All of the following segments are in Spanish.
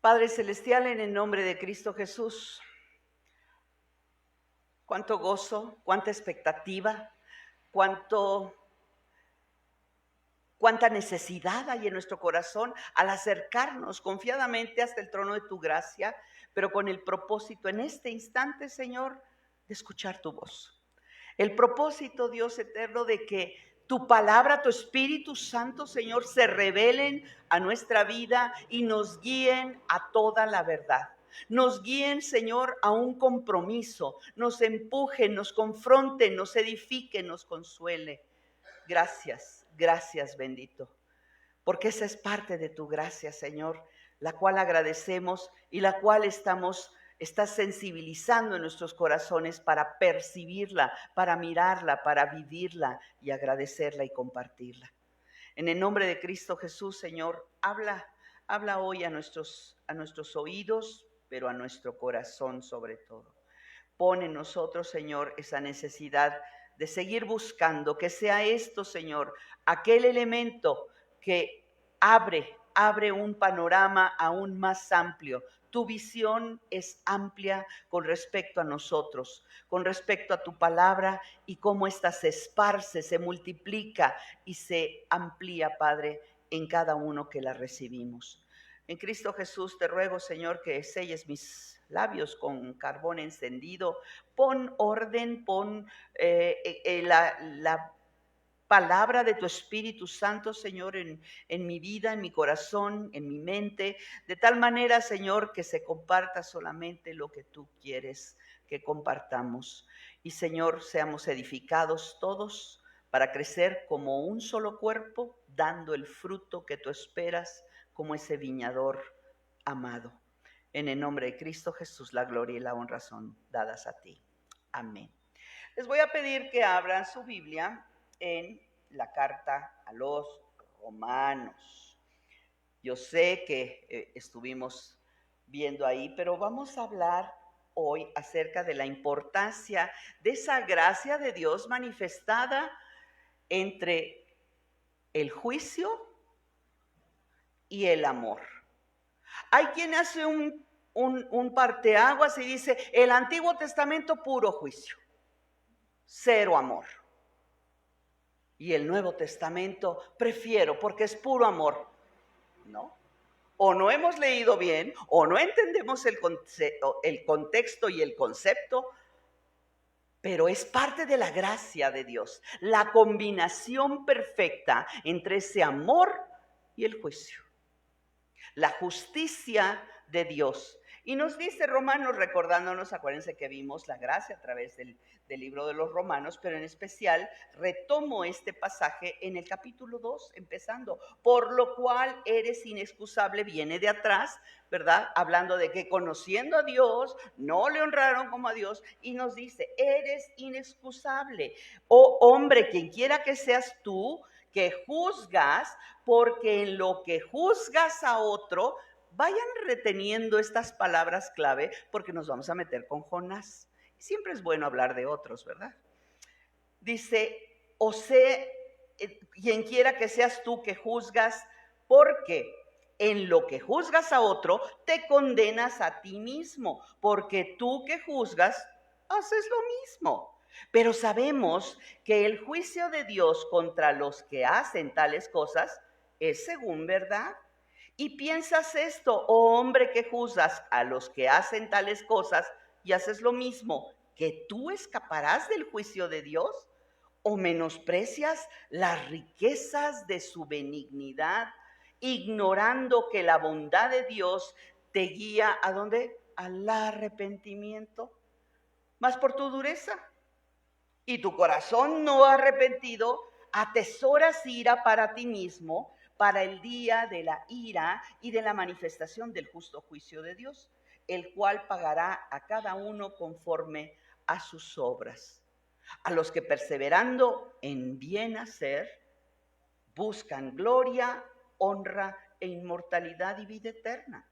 Padre Celestial, en el nombre de Cristo Jesús, cuánto gozo, cuánta expectativa, cuánta necesidad hay en nuestro corazón al acercarnos confiadamente hasta el trono de tu gracia, pero con el propósito en este instante, Señor, de escuchar tu voz. El propósito, Dios eterno, de que tu palabra, tu Espíritu Santo, Señor, se revelen a nuestra vida y nos guíen a toda la verdad. Nos guíen, Señor, a un compromiso, nos empujen, nos confronten, nos edifiquen, nos consuele. Gracias, gracias, bendito, porque esa es parte de tu gracia, Señor, la cual agradecemos y la cual estás sensibilizando en nuestros corazones para percibirla, para mirarla, para vivirla y agradecerla y compartirla. En el nombre de Cristo Jesús, Señor, habla hoy a nuestros oídos, pero a nuestro corazón sobre todo. Pon en nosotros, Señor, esa necesidad de seguir buscando, que sea esto, Señor, aquel elemento que abre un panorama aún más amplio. Tu visión es amplia con respecto a nosotros, con respecto a tu palabra y cómo ésta se esparce, se multiplica y se amplía, Padre, en cada uno que la recibimos. En Cristo Jesús te ruego, Señor, que selles mis labios con carbón encendido. Pon orden, pon la palabra de tu Espíritu Santo, Señor, en mi vida, en mi corazón, en mi mente, de tal manera, Señor, que se comparta solamente lo que tú quieres que compartamos. Y, Señor, seamos edificados todos para crecer como un solo cuerpo, dando el fruto que tú esperas como ese viñador amado. En el nombre de Cristo Jesús, la gloria y la honra son dadas a ti. Amén. Les voy a pedir que abran su Biblia en la carta a los Romanos. Yo sé que estuvimos viendo ahí, pero vamos a hablar hoy acerca de la importancia de esa gracia de Dios manifestada entre el juicio y el amor. Hay quien hace un parteaguas y dice, el Antiguo Testamento puro juicio, cero amor. Y el Nuevo Testamento prefiero porque es puro amor. ¿No? O no hemos leído bien, o no entendemos el contexto y el concepto, pero es parte de la gracia de Dios, la combinación perfecta entre ese amor y el juicio, la justicia de Dios. Y nos dice Romanos, recordándonos, acuérdense que vimos la gracia a través del libro de los Romanos, pero en especial retomo este pasaje en el capítulo 2, empezando, por lo cual eres inexcusable, viene de atrás, ¿verdad? Hablando de que conociendo a Dios, no le honraron como a Dios, y nos dice, eres inexcusable. Oh hombre, quien quiera que seas tú, que juzgas, porque en lo que juzgas a otro, vayan reteniendo estas palabras clave porque nos vamos a meter con Jonás. Siempre es bueno hablar de otros, ¿verdad? Dice, o sea, quien quiera que seas tú que juzgas, porque en lo que juzgas a otro, te condenas a ti mismo, porque tú que juzgas, haces lo mismo. Pero sabemos que el juicio de Dios contra los que hacen tales cosas es según verdad. Y piensas esto, oh hombre que juzgas a los que hacen tales cosas y haces lo mismo, ¿que tú escaparás del juicio de Dios? ¿O menosprecias las riquezas de su benignidad, ignorando que la bondad de Dios te guía a dónde? Al arrepentimiento. Mas por tu dureza y tu corazón no arrepentido, atesoras ira para ti mismo, para el día de la ira y de la manifestación del justo juicio de Dios, el cual pagará a cada uno conforme a sus obras. A los que perseverando en bien hacer, buscan gloria, honra e inmortalidad y vida eterna.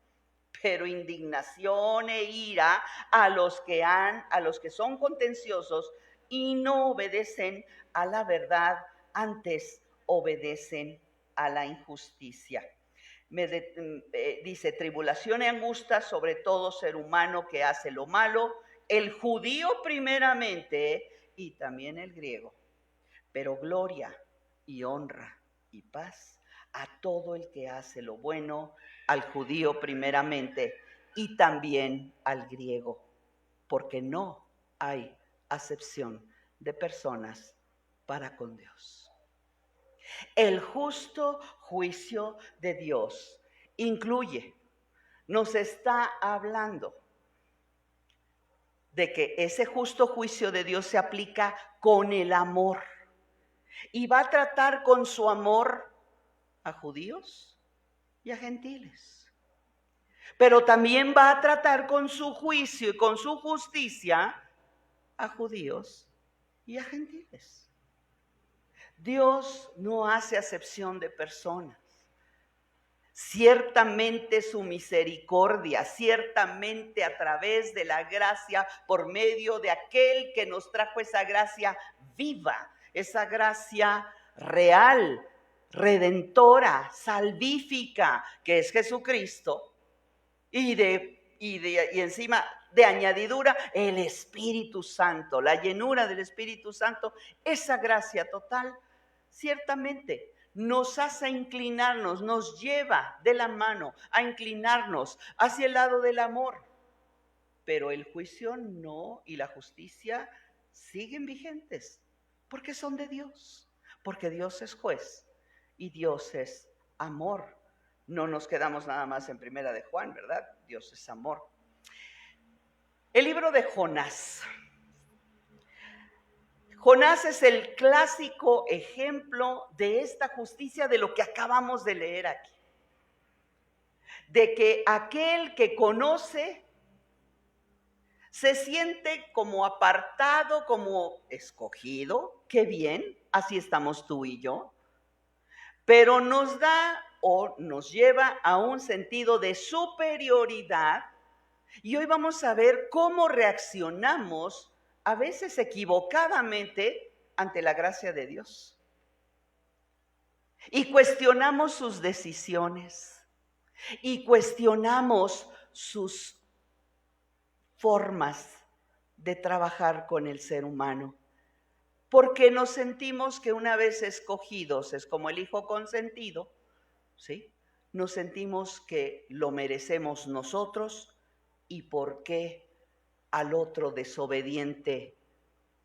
Pero indignación e ira a los que son contenciosos y no obedecen a la verdad, antes obedecen a la injusticia. dice, tribulación y angustia sobre todo ser humano que hace lo malo, el judío primeramente y también el griego, pero gloria y honra y paz a todo el que hace lo bueno, al judío primeramente y también al griego, porque no hay acepción de personas para con Dios. El justo juicio de Dios incluye, nos está hablando de que ese justo juicio de Dios se aplica con el amor y va a tratar con su amor a judíos y a gentiles. Pero también va a tratar con su juicio y con su justicia a judíos y a gentiles. Dios no hace acepción de personas. Ciertamente su misericordia, ciertamente a través de la gracia, por medio de aquel que nos trajo esa gracia viva, esa gracia real, redentora, salvífica, que es Jesucristo, y encima de añadidura el Espíritu Santo, la llenura del Espíritu Santo, esa gracia total, ciertamente nos hace inclinarnos, nos lleva de la mano a inclinarnos hacia el lado del amor. Pero el juicio no y la justicia siguen vigentes, porque son de Dios, porque Dios es juez y Dios es amor. No nos quedamos nada más en Primera de Juan, ¿verdad? Dios es amor. El libro de Jonás. Jonás es el clásico ejemplo de esta justicia de lo que acabamos de leer aquí. De que aquel que conoce se siente como apartado, como escogido. Qué bien, así estamos tú y yo. Pero nos da o nos lleva a un sentido de superioridad. Y hoy vamos a ver cómo reaccionamos a veces equivocadamente ante la gracia de Dios. Y cuestionamos sus decisiones. Y cuestionamos sus formas de trabajar con el ser humano. Porque nos sentimos que una vez escogidos, es como el hijo consentido, ¿sí? Nos sentimos que lo merecemos nosotros y por qué al otro desobediente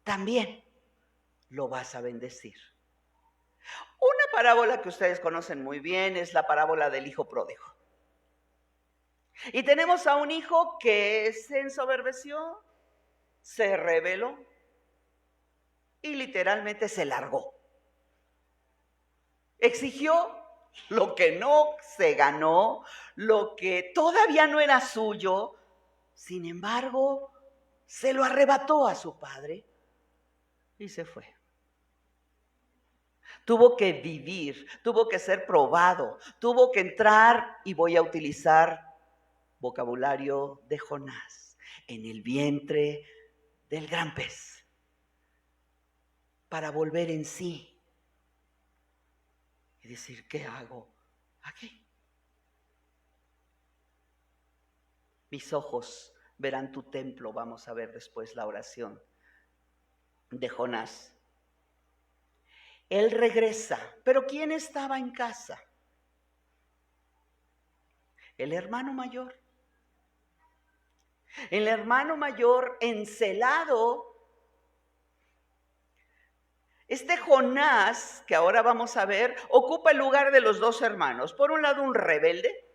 también lo vas a bendecir. Una parábola que ustedes conocen muy bien es la parábola del hijo pródigo. Y tenemos a un hijo que se ensoberbeció, se rebeló y literalmente se largó. Exigió lo que no se ganó, lo que todavía no era suyo. Sin embargo, se lo arrebató a su padre y se fue. Tuvo que vivir, tuvo que ser probado, tuvo que entrar, y voy a utilizar vocabulario de Jonás, en el vientre del gran pez, para volver en sí y decir, ¿qué hago aquí? Mis ojos verán tu templo. Vamos a ver después la oración de Jonás. Él regresa, pero ¿quién estaba en casa? El hermano mayor. El hermano mayor encelado. Este Jonás, que ahora vamos a ver, ocupa el lugar de los dos hermanos. Por un lado un rebelde,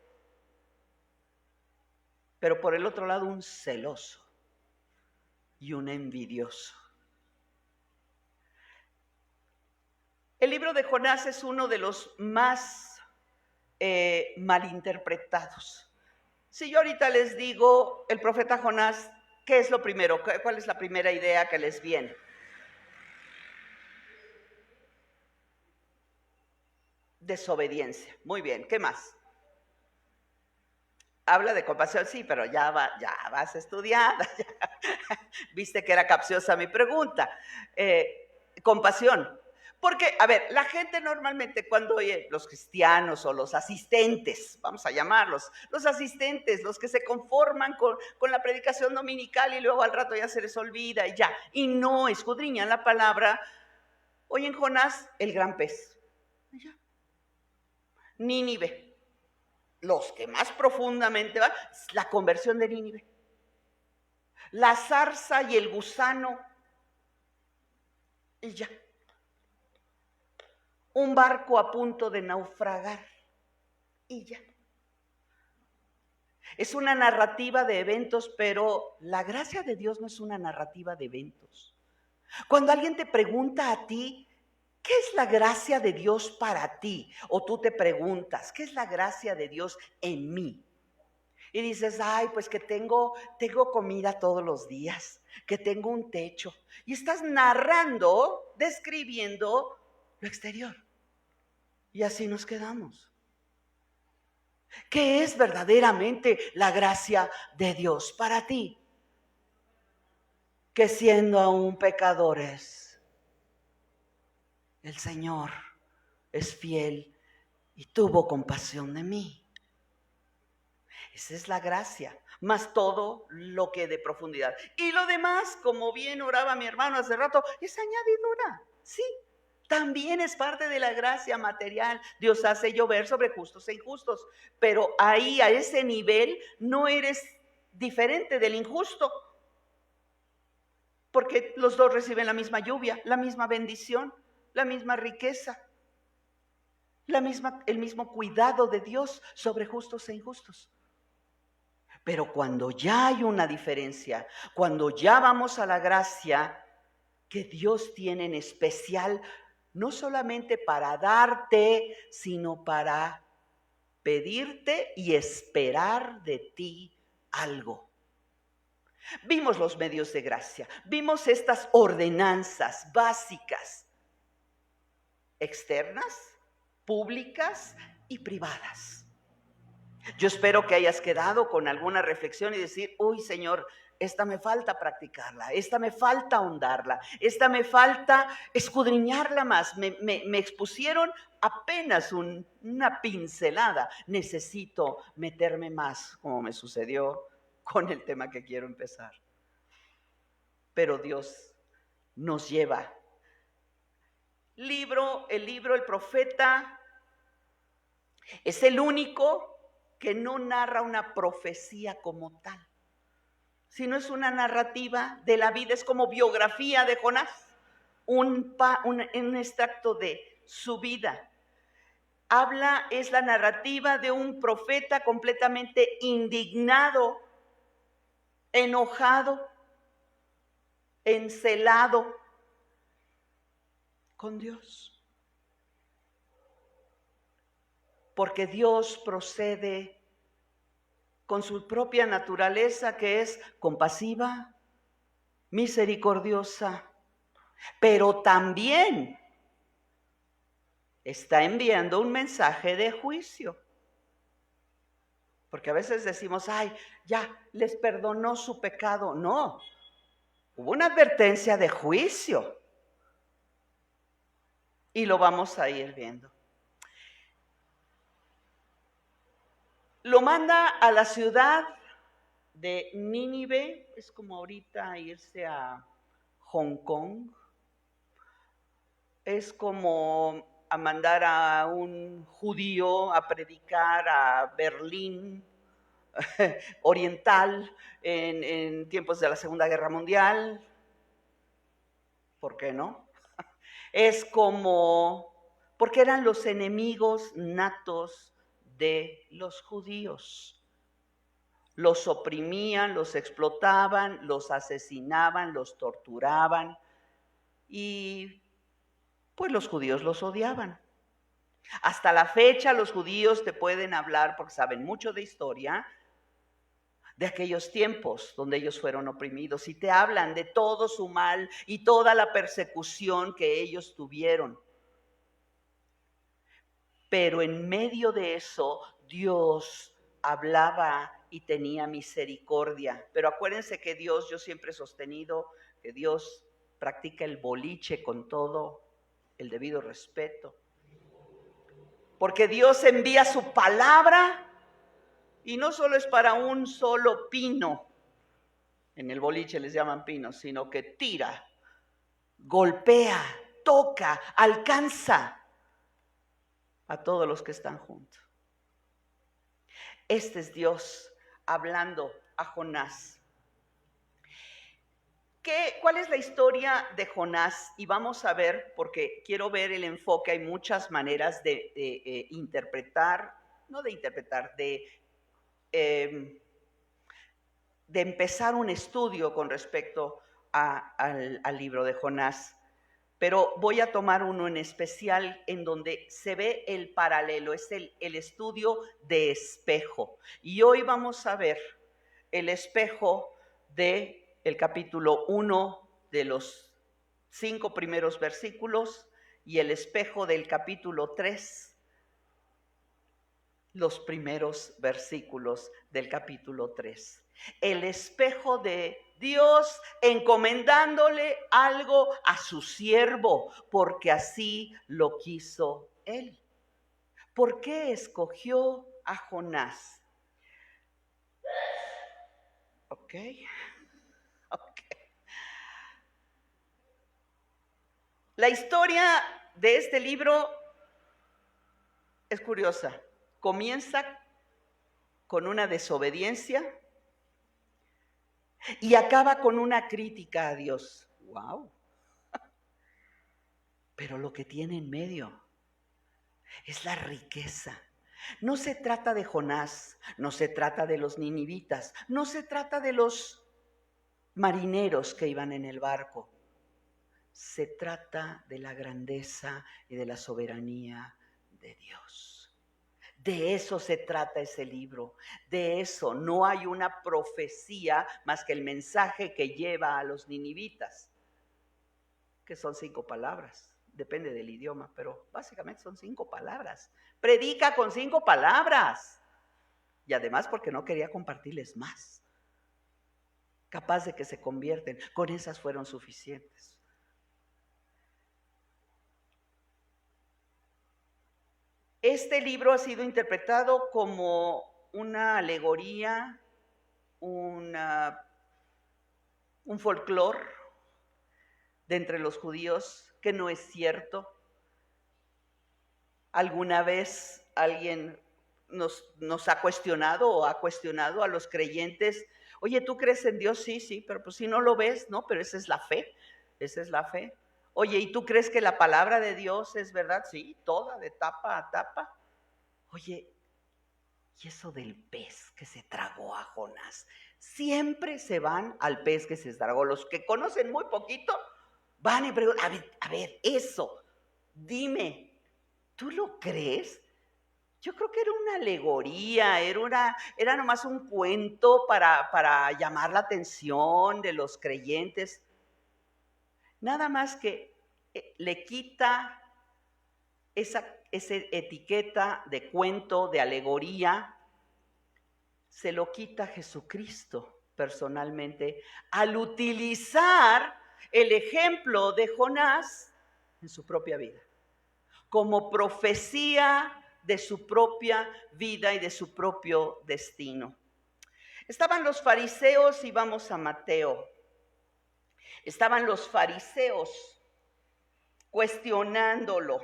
pero por el otro lado un celoso y un envidioso. El libro de Jonás es uno de los más malinterpretados. Si yo ahorita les digo el profeta Jonás, ¿qué es lo primero? ¿Cuál es la primera idea que les viene? Desobediencia. Muy bien, ¿qué más? Habla de compasión, sí, pero ya vas estudiada. Viste que era capciosa mi pregunta. Compasión. Porque, a ver, la gente normalmente cuando oye los cristianos o los asistentes, vamos a llamarlos, los asistentes, los que se conforman con la predicación dominical y luego al rato ya se les olvida y ya, y no escudriñan la palabra, oyen Jonás, el gran pez, y ya. Nínive, los que más profundamente van, la conversión de Nínive. La zarza y el gusano, y ya. Un barco a punto de naufragar, y ya. Es una narrativa de eventos, pero la gracia de Dios no es una narrativa de eventos. Cuando alguien te pregunta a ti, ¿qué es la gracia de Dios para ti? O tú te preguntas, ¿qué es la gracia de Dios en mí? Y dices, ay, pues que tengo comida todos los días, que tengo un techo. Y estás narrando, describiendo lo exterior. Y así nos quedamos. ¿Qué es verdaderamente la gracia de Dios para ti? Que siendo aún pecadores, el Señor es fiel y tuvo compasión de mí. Esa es la gracia, más todo lo que de profundidad. Y lo demás, como bien oraba mi hermano hace rato, es añadidura, sí. También es parte de la gracia material. Dios hace llover sobre justos e injustos, pero ahí a ese nivel no eres diferente del injusto, porque los dos reciben la misma lluvia, la misma bendición, la misma riqueza, el mismo cuidado de Dios sobre justos e injustos. Pero cuando ya hay una diferencia, cuando ya vamos a la gracia que Dios tiene en especial, no solamente para darte, sino para pedirte y esperar de ti algo. Vimos los medios de gracia, vimos estas ordenanzas básicas, externas, públicas y privadas. Yo espero que hayas quedado con alguna reflexión y decir, uy, Señor, esta me falta practicarla, esta me falta ahondarla, esta me falta escudriñarla más. Me expusieron apenas una pincelada. Necesito meterme más, como me sucedió con el tema que quiero empezar. Pero Dios nos lleva. El libro, el profeta, es el único que no narra una profecía como tal, sino es una narrativa de la vida, es como biografía de Jonás, un extracto de su vida. Es la narrativa de un profeta completamente indignado, enojado, encelado con Dios. Porque Dios procede con su propia naturaleza, que es compasiva, misericordiosa, pero también está enviando un mensaje de juicio. Porque a veces decimos, ay, ya les perdonó su pecado. No, hubo una advertencia de juicio. Y lo vamos a ir viendo. Lo manda a la ciudad de Nínive, es como ahorita irse a Hong Kong, es como a mandar a un judío a predicar a Berlín Oriental en tiempos de la Segunda Guerra Mundial. ¿Por qué no? Es como, porque eran los enemigos natos de los judíos. Los oprimían, los explotaban, los asesinaban, los torturaban y pues los judíos los odiaban. Hasta la fecha los judíos te pueden hablar, porque saben mucho de historia, de aquellos tiempos donde ellos fueron oprimidos y te hablan de todo su mal y toda la persecución que ellos tuvieron. Pero en medio de eso Dios hablaba y tenía misericordia. Pero acuérdense que Dios, yo siempre he sostenido que Dios practica el boliche con todo el debido respeto. Porque Dios envía su palabra y no solo es para un solo pino, en el boliche les llaman pinos, sino que tira, golpea, toca, alcanza a todos los que están juntos. Este es Dios hablando a Jonás. ¿Cuál es la historia de Jonás? Y vamos a ver, porque quiero ver el enfoque, hay muchas maneras de interpretar, no de interpretar, de empezar un estudio con respecto al libro de Jonás. Pero voy a tomar uno en especial en donde se ve el paralelo, es el estudio de espejo. Y hoy vamos a ver el espejo del capítulo 1 de los 5 primeros versículos y el espejo del capítulo 3, los primeros versículos del capítulo 3. El espejo de Dios encomendándole algo a su siervo, porque así lo quiso él. ¿Por qué escogió a Jonás? Ok. La historia de este libro es curiosa. Comienza con una desobediencia y acaba con una crítica a Dios. ¡Wow! Pero lo que tiene en medio es la riqueza. No se trata de Jonás, no se trata de los ninivitas, no se trata de los marineros que iban en el barco. Se trata de la grandeza y de la soberanía de Dios. De eso se trata ese libro, de eso. No hay una profecía más que el mensaje que lleva a los ninivitas, que son 5 palabras, depende del idioma, pero básicamente son 5 palabras. Predica con 5 palabras. Y además porque no quería compartirles más. Capaz de que se convierten, con esas fueron suficientes. Este libro ha sido interpretado como una alegoría, un folclore de entre los judíos, que no es cierto. ¿Alguna vez alguien nos ha cuestionado o ha cuestionado a los creyentes? Oye, ¿tú crees en Dios? Sí, pero pues si no lo ves, ¿no? Pero esa es la fe, esa es la fe. Oye, ¿y tú crees que la palabra de Dios es verdad? Sí, toda, de tapa a tapa. Oye, ¿y eso del pez que se tragó a Jonás? Siempre se van al pez que se tragó. Los que conocen muy poquito van y preguntan, a ver, eso, dime, ¿tú lo crees? Yo creo que era una alegoría, era nomás un cuento para llamar la atención de los creyentes. Nada más que le quita esa etiqueta de cuento, de alegoría, se lo quita Jesucristo personalmente al utilizar el ejemplo de Jonás en su propia vida, como profecía de su propia vida y de su propio destino. Estaban los fariseos, y vamos a Mateo. Estaban los fariseos cuestionándolo.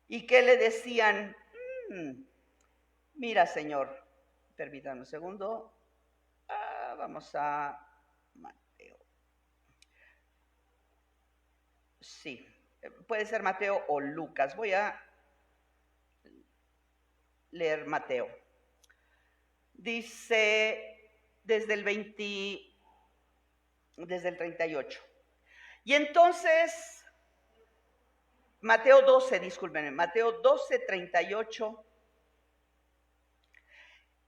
¿Y qué le decían? Mira, Señor, permítanme un segundo. Vamos a Mateo. Sí, puede ser Mateo o Lucas. Voy a leer Mateo. Dice desde el 38. Y entonces, Mateo 12, discúlpenme, Mateo 12, 38.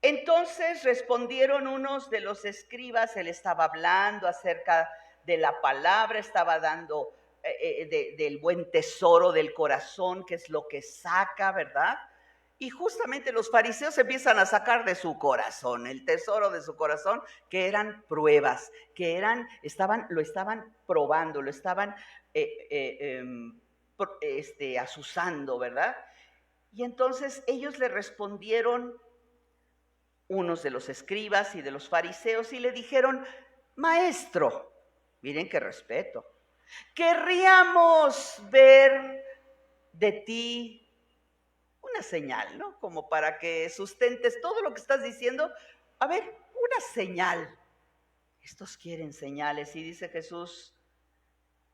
Entonces respondieron unos de los escribas, él estaba hablando acerca de la palabra, estaba dando del buen tesoro del corazón, que es lo que saca, ¿verdad? Y justamente los fariseos empiezan a sacar de su corazón, el tesoro de su corazón, que eran pruebas, que lo estaban probando, lo estaban asusando, ¿verdad? Y entonces ellos le respondieron, unos de los escribas y de los fariseos, y le dijeron: Maestro, miren qué respeto, querríamos ver de ti una señal, ¿no? Como para que sustentes todo lo que estás diciendo. A ver, una señal. Estos quieren señales, y dice Jesús: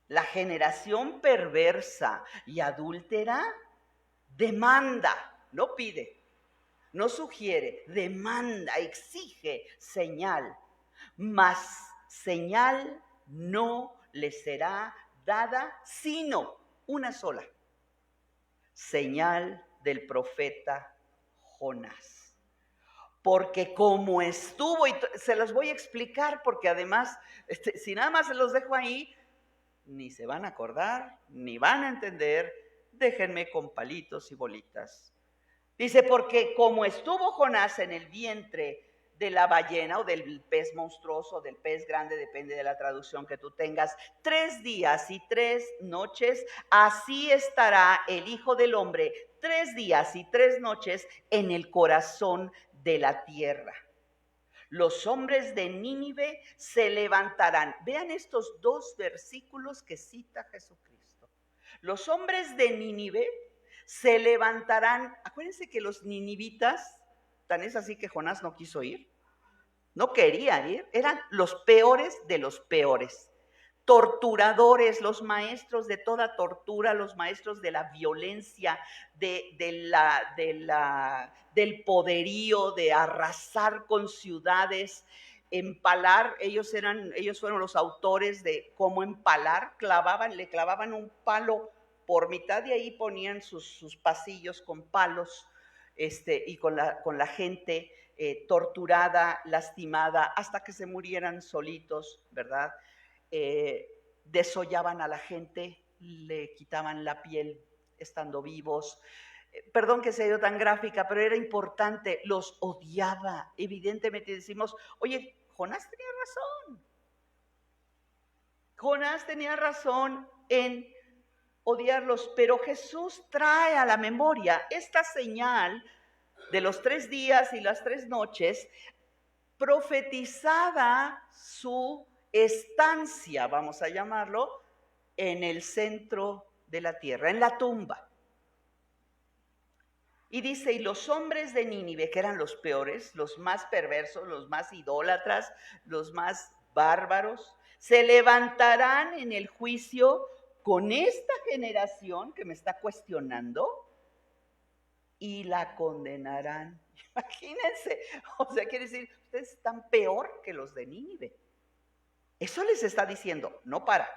la generación perversa y adúltera demanda, no pide, no sugiere, demanda, exige señal, mas señal no le será dada sino una sola: señal del profeta Jonás. Porque como estuvo, y se los voy a explicar, porque además, si nada más se los dejo ahí, ni se van a acordar, ni van a entender. Déjenme con palitos y bolitas. Dice: porque como estuvo Jonás en el vientre de la ballena o del pez monstruoso, del pez grande, depende de la traducción que tú tengas, 3 días y 3 noches, así estará el Hijo del Hombre 3 días y 3 noches en el corazón de la tierra. Los hombres de Nínive se levantarán. Vean estos 2 versículos que cita Jesucristo. Los hombres de Nínive se levantarán. Acuérdense que los ninivitas, tan es así que Jonás no quiso ir, no quería ir, eran los peores de los peores. Torturadores, los maestros de toda tortura, los maestros de la violencia, del poderío, de arrasar con ciudades, empalar. Ellos fueron los autores de cómo empalar. Le clavaban un palo por mitad, y ahí ponían sus pasillos con palos, y con la gente torturada, lastimada, hasta que se murieran solitos, ¿verdad? Desollaban a la gente, le quitaban la piel estando vivos. Perdón que sea yo tan gráfica, pero era importante, los odiaba. Evidentemente decimos: oye, Jonás tenía razón. Jonás tenía razón en odiarlos, pero Jesús trae a la memoria esta señal de los 3 días y las 3 noches, profetizada su estancia, vamos a llamarlo, en el centro de la tierra, en la tumba. Y dice: y los hombres de Nínive, que eran los peores, los más perversos, los más idólatras, los más bárbaros, se levantarán en el juicio con esta generación que me está cuestionando y la condenarán. Imagínense, o sea, quiere decir, ustedes están peor que los de Nínive. Eso les está diciendo, no para.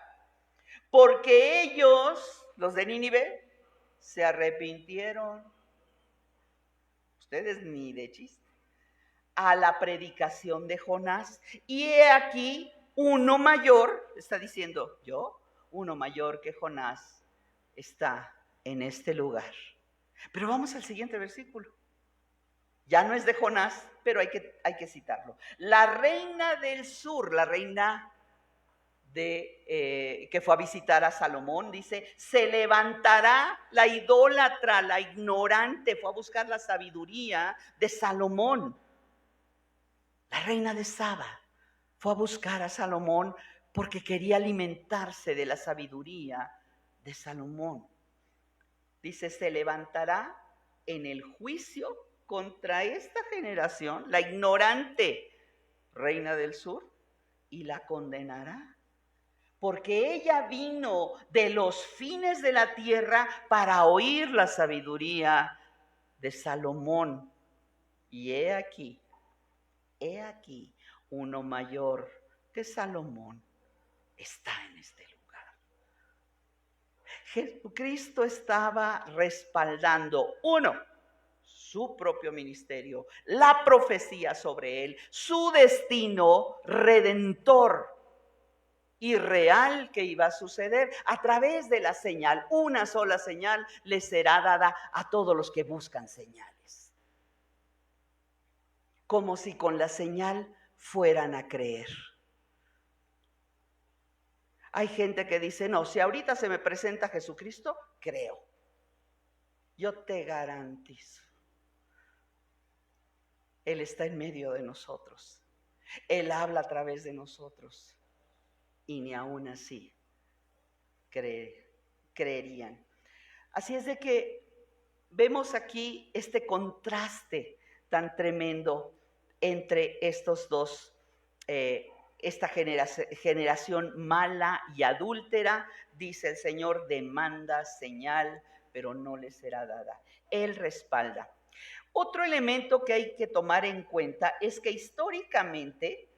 Porque ellos, los de Nínive, se arrepintieron. Ustedes ni de chiste. A la predicación de Jonás. Y he aquí, uno mayor, está diciendo yo, uno mayor que Jonás está en este lugar. Pero vamos al siguiente versículo. Ya no es de Jonás, pero hay que citarlo. La reina del sur, la reina que fue a visitar a Salomón, dice: se levantará la idólatra, la ignorante, fue a buscar la sabiduría de Salomón. La reina de Saba fue a buscar a Salomón porque quería alimentarse de la sabiduría de Salomón. Dice: se levantará en el juicio contra esta generación, la ignorante reina del sur, y la condenará. Porque ella vino de los fines de la tierra para oír la sabiduría de Salomón. Y he aquí, uno mayor que Salomón está en este lugar. Jesucristo estaba respaldando, uno, su propio ministerio, la profecía sobre él, su destino redentor y real que iba a suceder a través de la señal. Una sola señal les será dada a todos los que buscan señales. Como si con la señal fueran a creer. Hay gente que dice, no, si ahorita se me presenta Jesucristo, creo. Yo te garantizo, Él está en medio de nosotros. Él habla a través de nosotros. Y ni aún así creerían. Así es de que vemos aquí este contraste tan tremendo entre estos dos, esta generación mala y adúltera. Dice el Señor, demanda señal, pero no le será dada. Él respalda. Otro elemento que hay que tomar en cuenta es que históricamente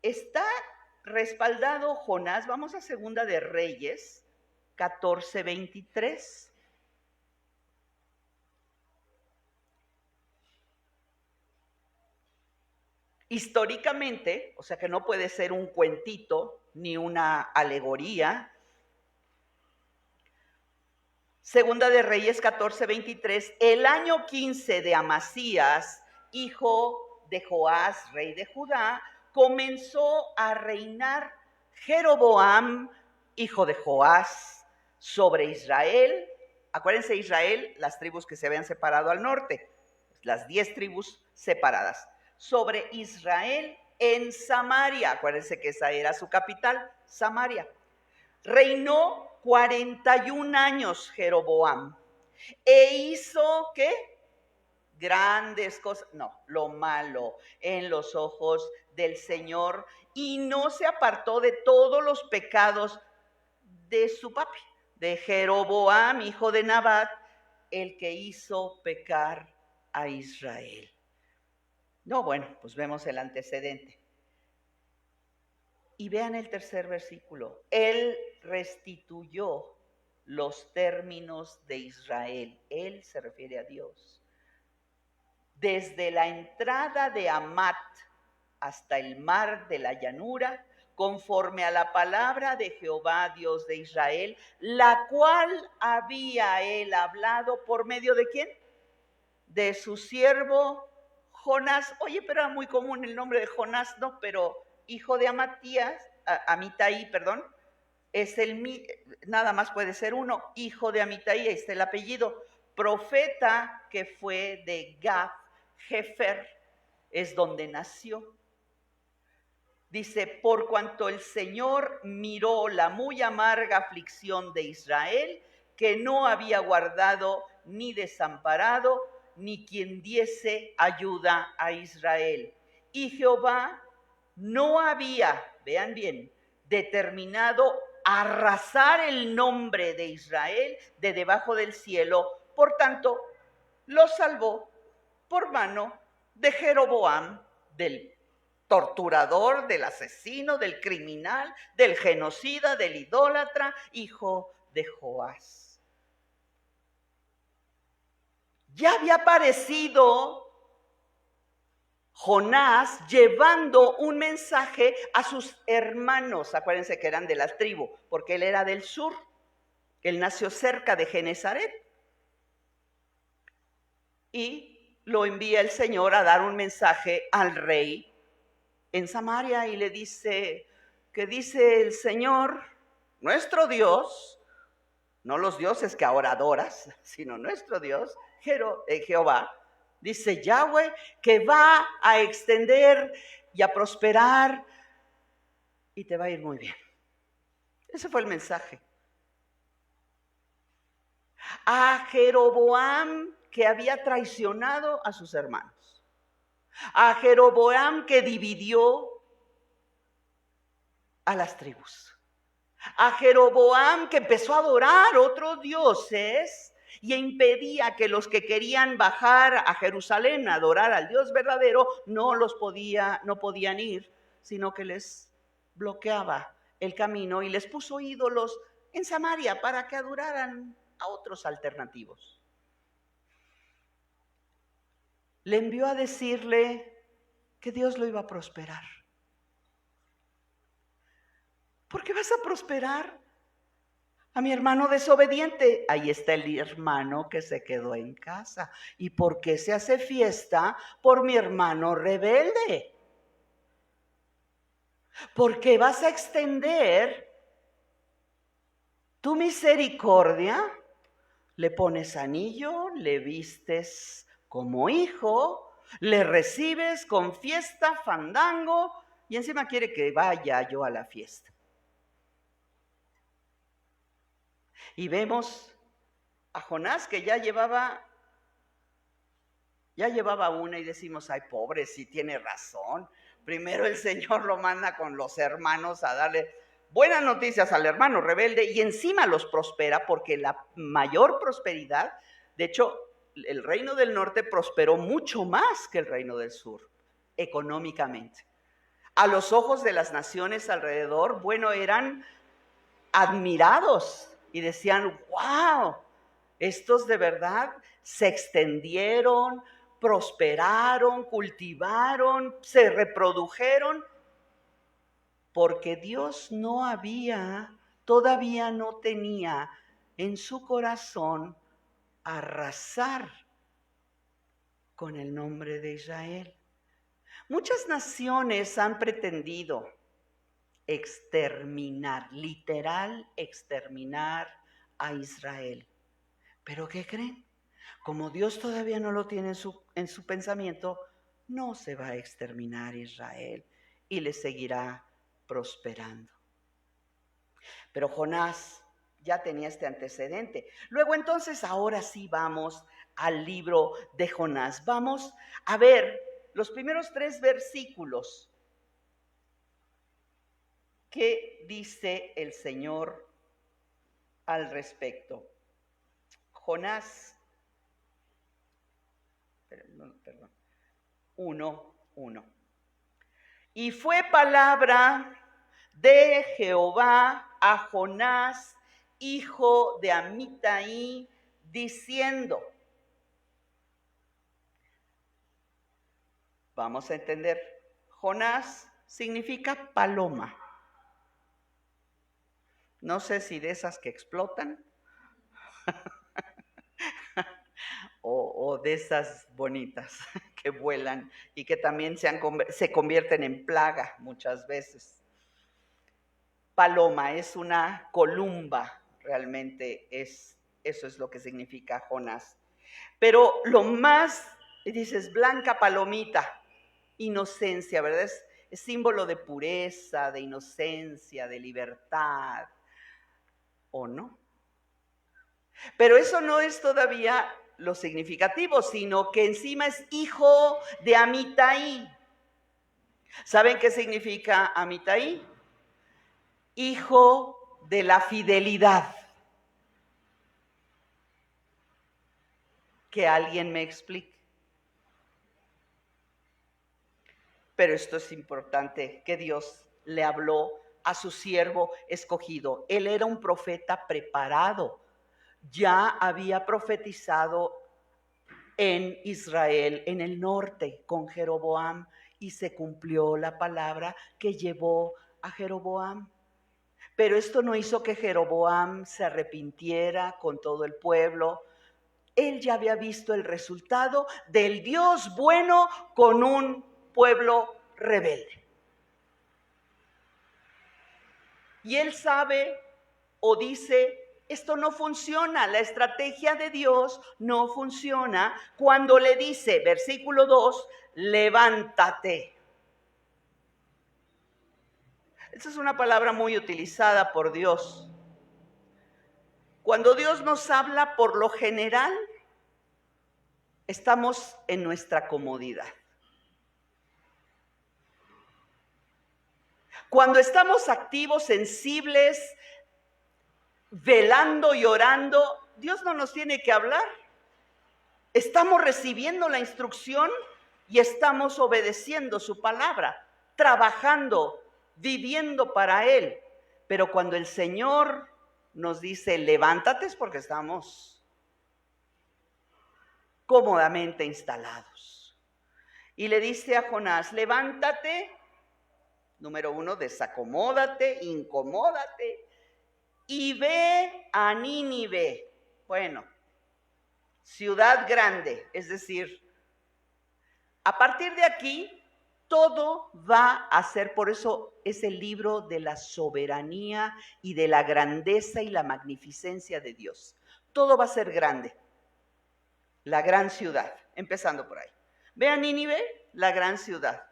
está respaldado Jonás. Vamos a Segunda de Reyes 14:23. Históricamente, o sea que no puede ser un cuentito ni una alegoría. Segunda de Reyes 14:23, el año 15 de Amasías, hijo de Joás, rey de Judá, comenzó a reinar Jeroboam, hijo de Joás, sobre Israel. Acuérdense, Israel, las tribus que se habían separado al norte, las 10 tribus separadas. Sobre Israel en Samaria, acuérdense que esa era su capital, Samaria. Reinó 41 años Jeroboam e hizo, ¿qué? Grandes cosas, no, lo malo en los ojos del Señor, y no se apartó de todos los pecados de su papi, de Jeroboam, hijo de Nabat, el que hizo pecar a Israel. No, bueno, pues vemos el antecedente. Y vean el tercer versículo. Él restituyó los términos de Israel. Él se refiere a Dios. Desde la entrada de Amat hasta el mar de la llanura, conforme a la palabra de Jehová, Dios de Israel, la cual había él hablado por medio de ¿quién? De su siervo Jonás. Oye, pero era muy común el nombre de Jonás, ¿no? Pero hijo de Amitai, perdón, es nada más puede ser uno, hijo de Amitai, ahí está el apellido, profeta que fue de Gath Hefer, es donde nació. Dice, por cuanto el Señor miró la muy amarga aflicción de Israel, que no había guardado ni desamparado, ni quien diese ayuda a Israel. Y Jehová no había, vean bien, determinado arrasar el nombre de Israel de debajo del cielo, por tanto, lo salvó por mano de Jeroboam, del torturador, del asesino, del criminal, del genocida, del idólatra, hijo de Joás. Ya había aparecido Jonás llevando un mensaje a sus hermanos. Acuérdense que eran de la tribu, porque él era del sur. Él nació cerca de Genezaret. Y lo envía el Señor a dar un mensaje al rey en Samaria y le dice, que dice el Señor, nuestro Dios, no los dioses que ahora adoras, sino nuestro Dios, Jehová, dice Yahweh, que va a extender y a prosperar y te va a ir muy bien. Ese fue el mensaje. A Jeroboam, que había traicionado a sus hermanos. A Jeroboam, que dividió a las tribus. A Jeroboam, que empezó a adorar otros dioses y impedía que los que querían bajar a Jerusalén a adorar al Dios verdadero no podían ir, sino que les bloqueaba el camino y les puso ídolos en Samaria para que adoraran a otros alternativos. Le envió a decirle que Dios lo iba a prosperar. ¿Por qué vas a prosperar a mi hermano desobediente? Ahí está el hermano que se quedó en casa. ¿Y por qué se hace fiesta por mi hermano rebelde? ¿Por qué vas a extender Tu misericordia, le pones anillo, le vistes como hijo, le recibes con fiesta, fandango, y encima quiere que vaya yo a la fiesta. Y vemos a Jonás que ya llevaba una y decimos, ay, pobre, sí tiene razón. Primero el Señor lo manda con los hermanos a darle buenas noticias al hermano rebelde y encima los prospera, porque la mayor prosperidad, de hecho, el reino del norte prosperó mucho más que el reino del sur, económicamente. A los ojos de las naciones alrededor, bueno, eran admirados y decían, wow, estos de verdad se extendieron, prosperaron, cultivaron, se reprodujeron, porque Dios todavía no tenía en su corazón arrasar con el nombre de Israel. Muchas naciones han pretendido exterminar, literal exterminar a Israel. ¿Pero qué creen? Como Dios todavía no lo tiene en su pensamiento, no se va a exterminar Israel y le seguirá prosperando. Pero Jonás ya tenía este antecedente. Luego entonces, ahora sí vamos al libro de Jonás. Vamos a ver los primeros 3 versículos. ¿Qué dice el Señor al respecto? Jonás, perdón, 1:1. Y fue palabra de Jehová a Jonás, hijo de Amitai, diciendo. Vamos a entender, Jonás significa paloma. No sé si de esas que explotan o de esas bonitas que vuelan y que también se convierten en plaga muchas veces. Paloma es una columba, realmente eso es lo que significa Jonás. Pero lo más, dices, blanca palomita, inocencia, ¿verdad? Es símbolo de pureza, de inocencia, de libertad, ¿o no? Pero eso no es todavía lo significativo, sino que encima es hijo de Amitai. ¿Saben qué significa Amitai? Hijo de la fidelidad. Que alguien me explique. Pero esto es importante, que Dios le habló a su siervo escogido. Él era un profeta preparado. Ya había profetizado en Israel, en el norte, con Jeroboam, y se cumplió la palabra que llevó a Jeroboam. Pero esto no hizo que Jeroboam se arrepintiera con todo el pueblo. Él ya había visto el resultado del Dios bueno con un pueblo rebelde. Y él sabe o dice, esto no funciona, la estrategia de Dios no funciona cuando le dice, versículo 2, levántate. Esa es una palabra muy utilizada por Dios. Cuando Dios nos habla, por lo general, estamos en nuestra comodidad. Cuando estamos activos, sensibles, velando y orando, Dios no nos tiene que hablar. Estamos recibiendo la instrucción y estamos obedeciendo su palabra, trabajando, viviendo para Él. Pero cuando el Señor nos dice, levántate, es porque estamos cómodamente instalados. Y le dice a Jonás, levántate, número 1, desacomódate, incomódate, y ve a Nínive. Bueno, ciudad grande, es decir, a partir de aquí, todo va a ser, por eso es el libro de la soberanía y de la grandeza y la magnificencia de Dios. Todo va a ser grande. La gran ciudad, empezando por ahí. Vean Nínive, la gran ciudad.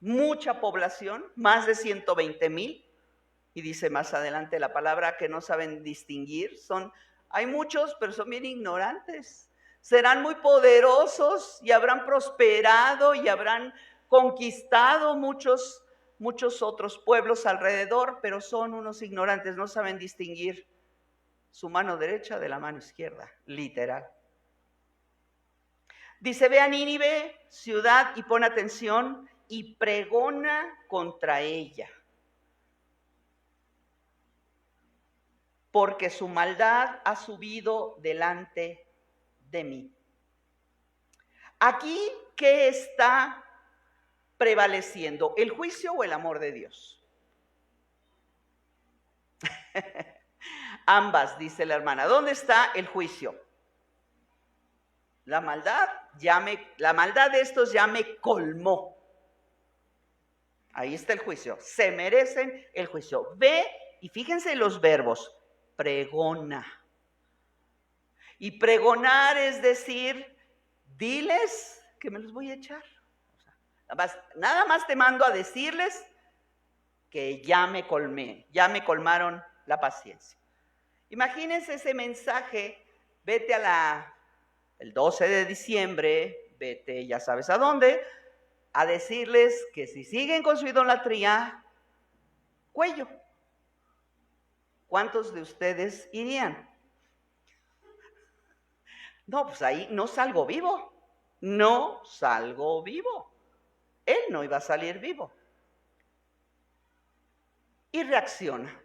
Mucha población, más de 120,000. Y dice más adelante la palabra que no saben distinguir. Hay muchos, pero son bien ignorantes. Serán muy poderosos y habrán prosperado y habrán conquistado muchos otros pueblos alrededor, pero son unos ignorantes, no saben distinguir su mano derecha de la mano izquierda, literal. Dice, ve a Nínive, ciudad, y pon atención, y pregona contra ella, porque su maldad ha subido delante de mí. Aquí, ¿qué está prevaleciendo? ¿El juicio o el amor de Dios? Ambas, dice la hermana. ¿Dónde está el juicio? La maldad de estos ya me colmó. Ahí está el juicio. Se merecen el juicio. Ve y fíjense los verbos. Pregona. Y pregonar es decir, diles que me los voy a echar. Nada más te mando a decirles que ya me colmé, ya me colmaron la paciencia. Imagínense ese mensaje, vete el 12 de diciembre, vete ya sabes a dónde, a decirles que si siguen con su idolatría, cuello. ¿Cuántos de ustedes irían? No, pues ahí no salgo vivo, no salgo vivo. Él no iba a salir vivo. Y reacciona.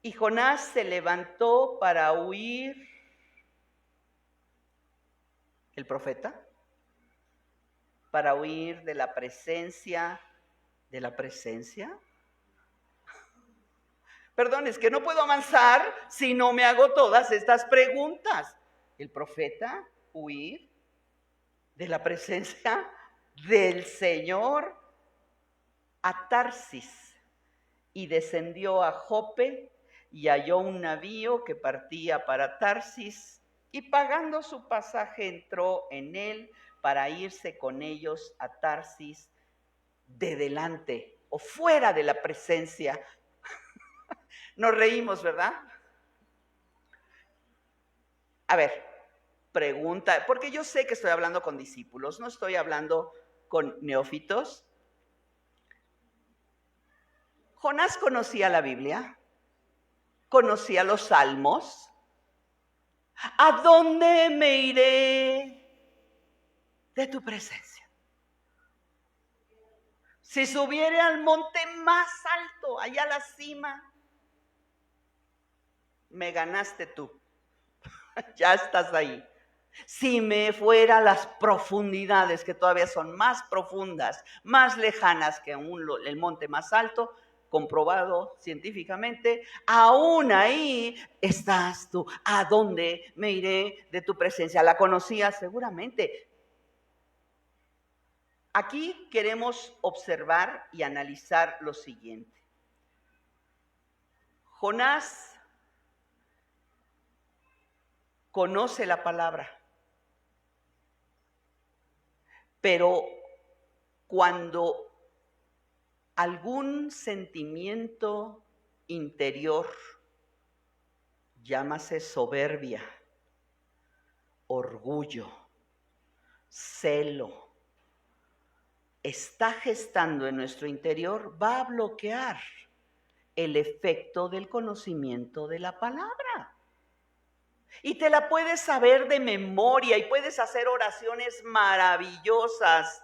Y Jonás se levantó para huir. ¿El profeta? Para huir de la presencia. ¿De la presencia? Perdón, es que no puedo avanzar si no me hago todas estas preguntas. ¿El profeta huir de la presencia del Señor? A Tarsis, y descendió a Jope y halló un navío que partía para Tarsis, y pagando su pasaje entró en él para irse con ellos a Tarsis de delante o fuera de la presencia. Nos reímos, ¿verdad? A ver, pregunta, porque yo sé que estoy hablando con discípulos, no estoy hablando con neófitos. Jonás conocía la Biblia, conocía los salmos. ¿A dónde me iré de tu presencia? Si subiere al monte más alto, allá a la cima, me ganaste tú. Ya estás ahí. Si me fuera a las profundidades, que todavía son más profundas, más lejanas que el monte más alto, comprobado científicamente, aún ahí estás tú. ¿A dónde me iré de tu presencia? La conocía seguramente. Aquí queremos observar y analizar lo siguiente. Jonás conoce la palabra, pero cuando algún sentimiento interior, llámase soberbia, orgullo, celo, está gestando en nuestro interior, va a bloquear el efecto del conocimiento de la palabra. Y te la puedes saber de memoria y puedes hacer oraciones maravillosas,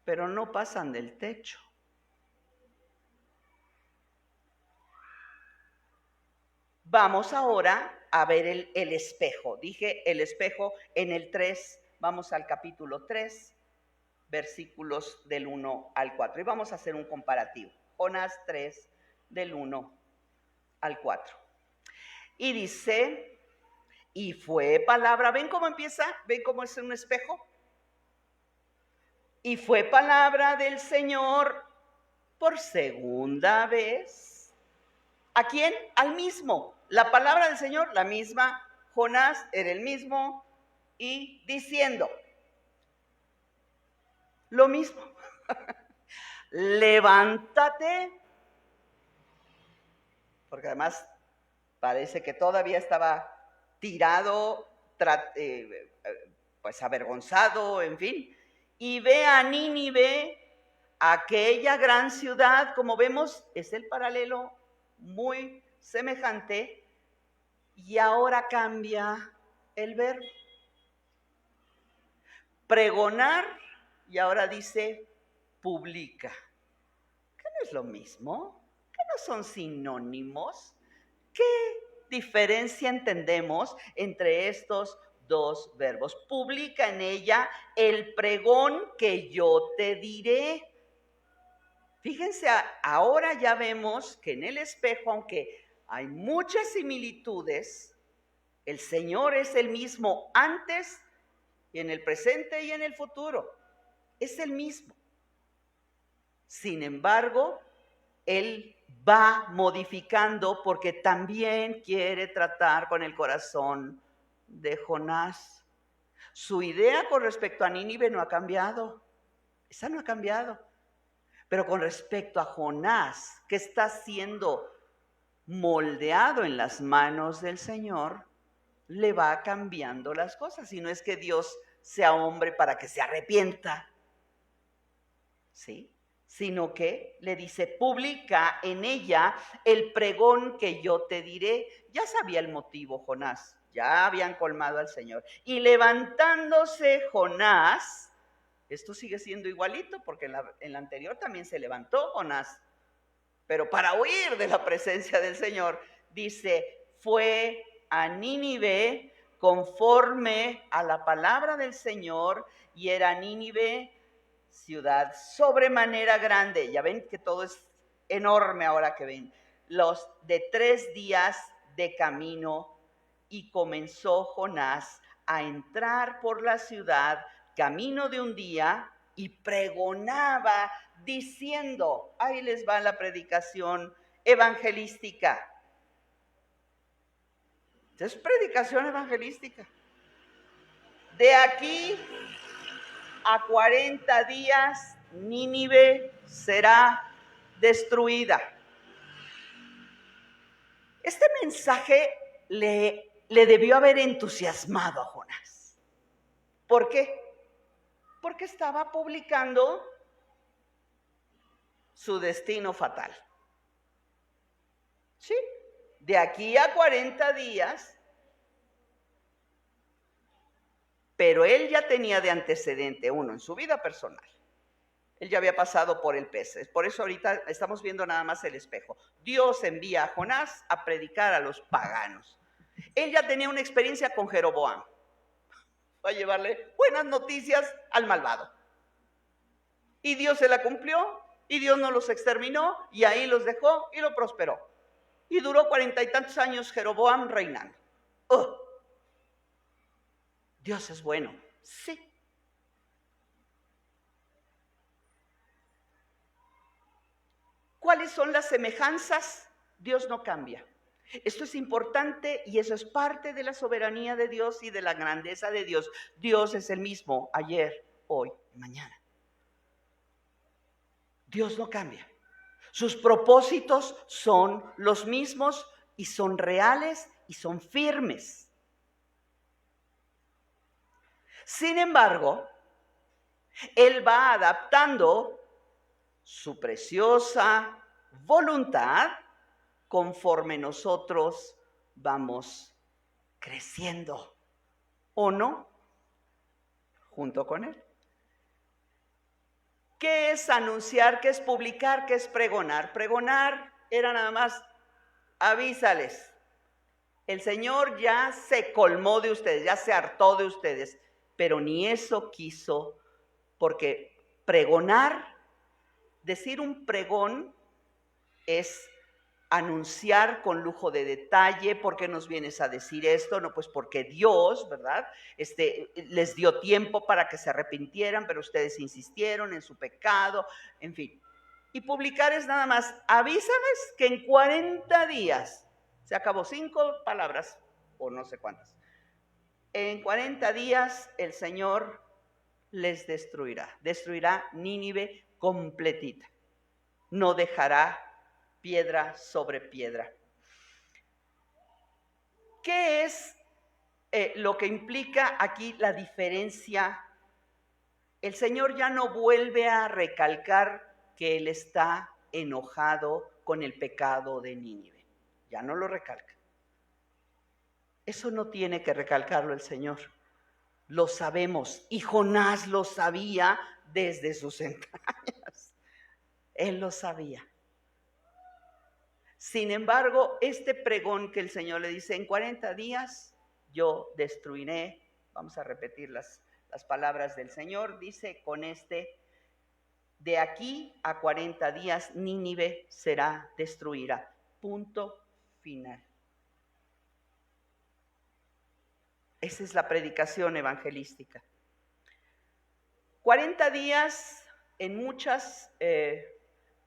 pero no pasan del techo. Vamos ahora a ver el espejo. Dije el espejo en el 3, vamos al capítulo 3, versículos del 1 al 4. Y vamos a hacer un comparativo. Jonás 3, del 1 al 4. Y dice, Y fue palabra, ¿ven cómo empieza? ¿Ven cómo es un espejo? Y fue palabra del Señor por segunda vez. ¿A quién? Al mismo. La palabra del Señor, la misma. Jonás era el mismo. Y diciendo lo mismo. Levántate. Porque además parece que todavía estaba tirado, pues avergonzado, en fin. Y ve a Nínive, aquella gran ciudad. Como vemos, es el paralelo muy semejante. Y ahora cambia el verbo. Pregonar, y ahora dice publica. ¿Qué no es lo mismo? ¿Qué no son sinónimos? ¿Qué diferencia entendemos entre estos dos verbos? Publica en ella el pregón que yo te diré. Fíjense, ahora ya vemos que en el espejo, aunque hay muchas similitudes, el Señor es el mismo antes y en el presente y en el futuro. Es el mismo. Sin embargo, Él va modificando porque también quiere tratar con el corazón de Jonás. Su idea con respecto a Nínive no ha cambiado. Esa no ha cambiado. Pero con respecto a Jonás, que está siendo moldeado en las manos del Señor, le va cambiando las cosas. Y no es que Dios sea hombre para que se arrepienta, ¿sí? Sino que le dice, publica en ella el pregón que yo te diré. Ya sabía el motivo Jonás, ya habían colmado al Señor. Y levantándose Jonás, esto sigue siendo igualito porque en la anterior también se levantó Jonás, pero para huir de la presencia del Señor, dice, fue a Nínive conforme a la palabra del Señor, y era Nínive ciudad sobremanera grande. Ya ven que todo es enorme ahora que ven. Los de 3 días de camino, y comenzó Jonás a entrar por la ciudad camino de un día y pregonaba diciendo, ahí les va la predicación evangelística. Es predicación evangelística. De aquí a 40 días Nínive será destruida. Este mensaje le debió haber entusiasmado a Jonás. ¿Por qué? Porque estaba publicando su destino fatal. Sí, de aquí a 40 días, pero él ya tenía de antecedente uno en su vida personal. Él ya había pasado por el pez. Por eso ahorita estamos viendo nada más el espejo. Dios envía a Jonás a predicar a los paganos. Él ya tenía una experiencia con Jeroboam. Va a llevarle buenas noticias al malvado. Y Dios se la cumplió, y Dios no los exterminó, y ahí los dejó y lo prosperó. Y duró 40 y tantos años Jeroboam reinando. Dios es bueno, sí. ¿Cuáles son las semejanzas? Dios no cambia. Esto es importante y eso es parte de la soberanía de Dios y de la grandeza de Dios. Dios es el mismo ayer, hoy y mañana. Dios no cambia. Sus propósitos son los mismos y son reales y son firmes. Sin embargo, Él va adaptando su preciosa voluntad conforme nosotros vamos creciendo, ¿o no? Junto con Él. ¿Qué es anunciar? ¿Qué es publicar? ¿Qué es pregonar? Pregonar era nada más, avísales. El Señor ya se colmó de ustedes, ya se hartó de ustedes, pero ni eso quiso, porque pregonar, decir un pregón es anunciar con lujo de detalle. ¿Por qué nos vienes a decir esto? No, pues porque Dios, ¿verdad? Les dio tiempo para que se arrepintieran, pero ustedes insistieron en su pecado, en fin. Y publicar es nada más, avísales que en 40 días, se acabó, 5 palabras o no sé cuántas, en 40 días el Señor les destruirá Nínive completita, no dejará piedra sobre piedra. ¿Qué es lo que implica aquí la diferencia? El Señor ya no vuelve a recalcar que Él está enojado con el pecado de Nínive. Ya no lo recalca. Eso no tiene que recalcarlo el Señor. Lo sabemos. Y Jonás lo sabía desde sus entrañas. Él lo sabía. Sin embargo, este pregón que el Señor le dice, en 40 días yo destruiré, vamos a repetir las palabras del Señor, dice de aquí a 40 días Nínive será destruida. Punto final. Esa es la predicación evangelística. 40 días en muchas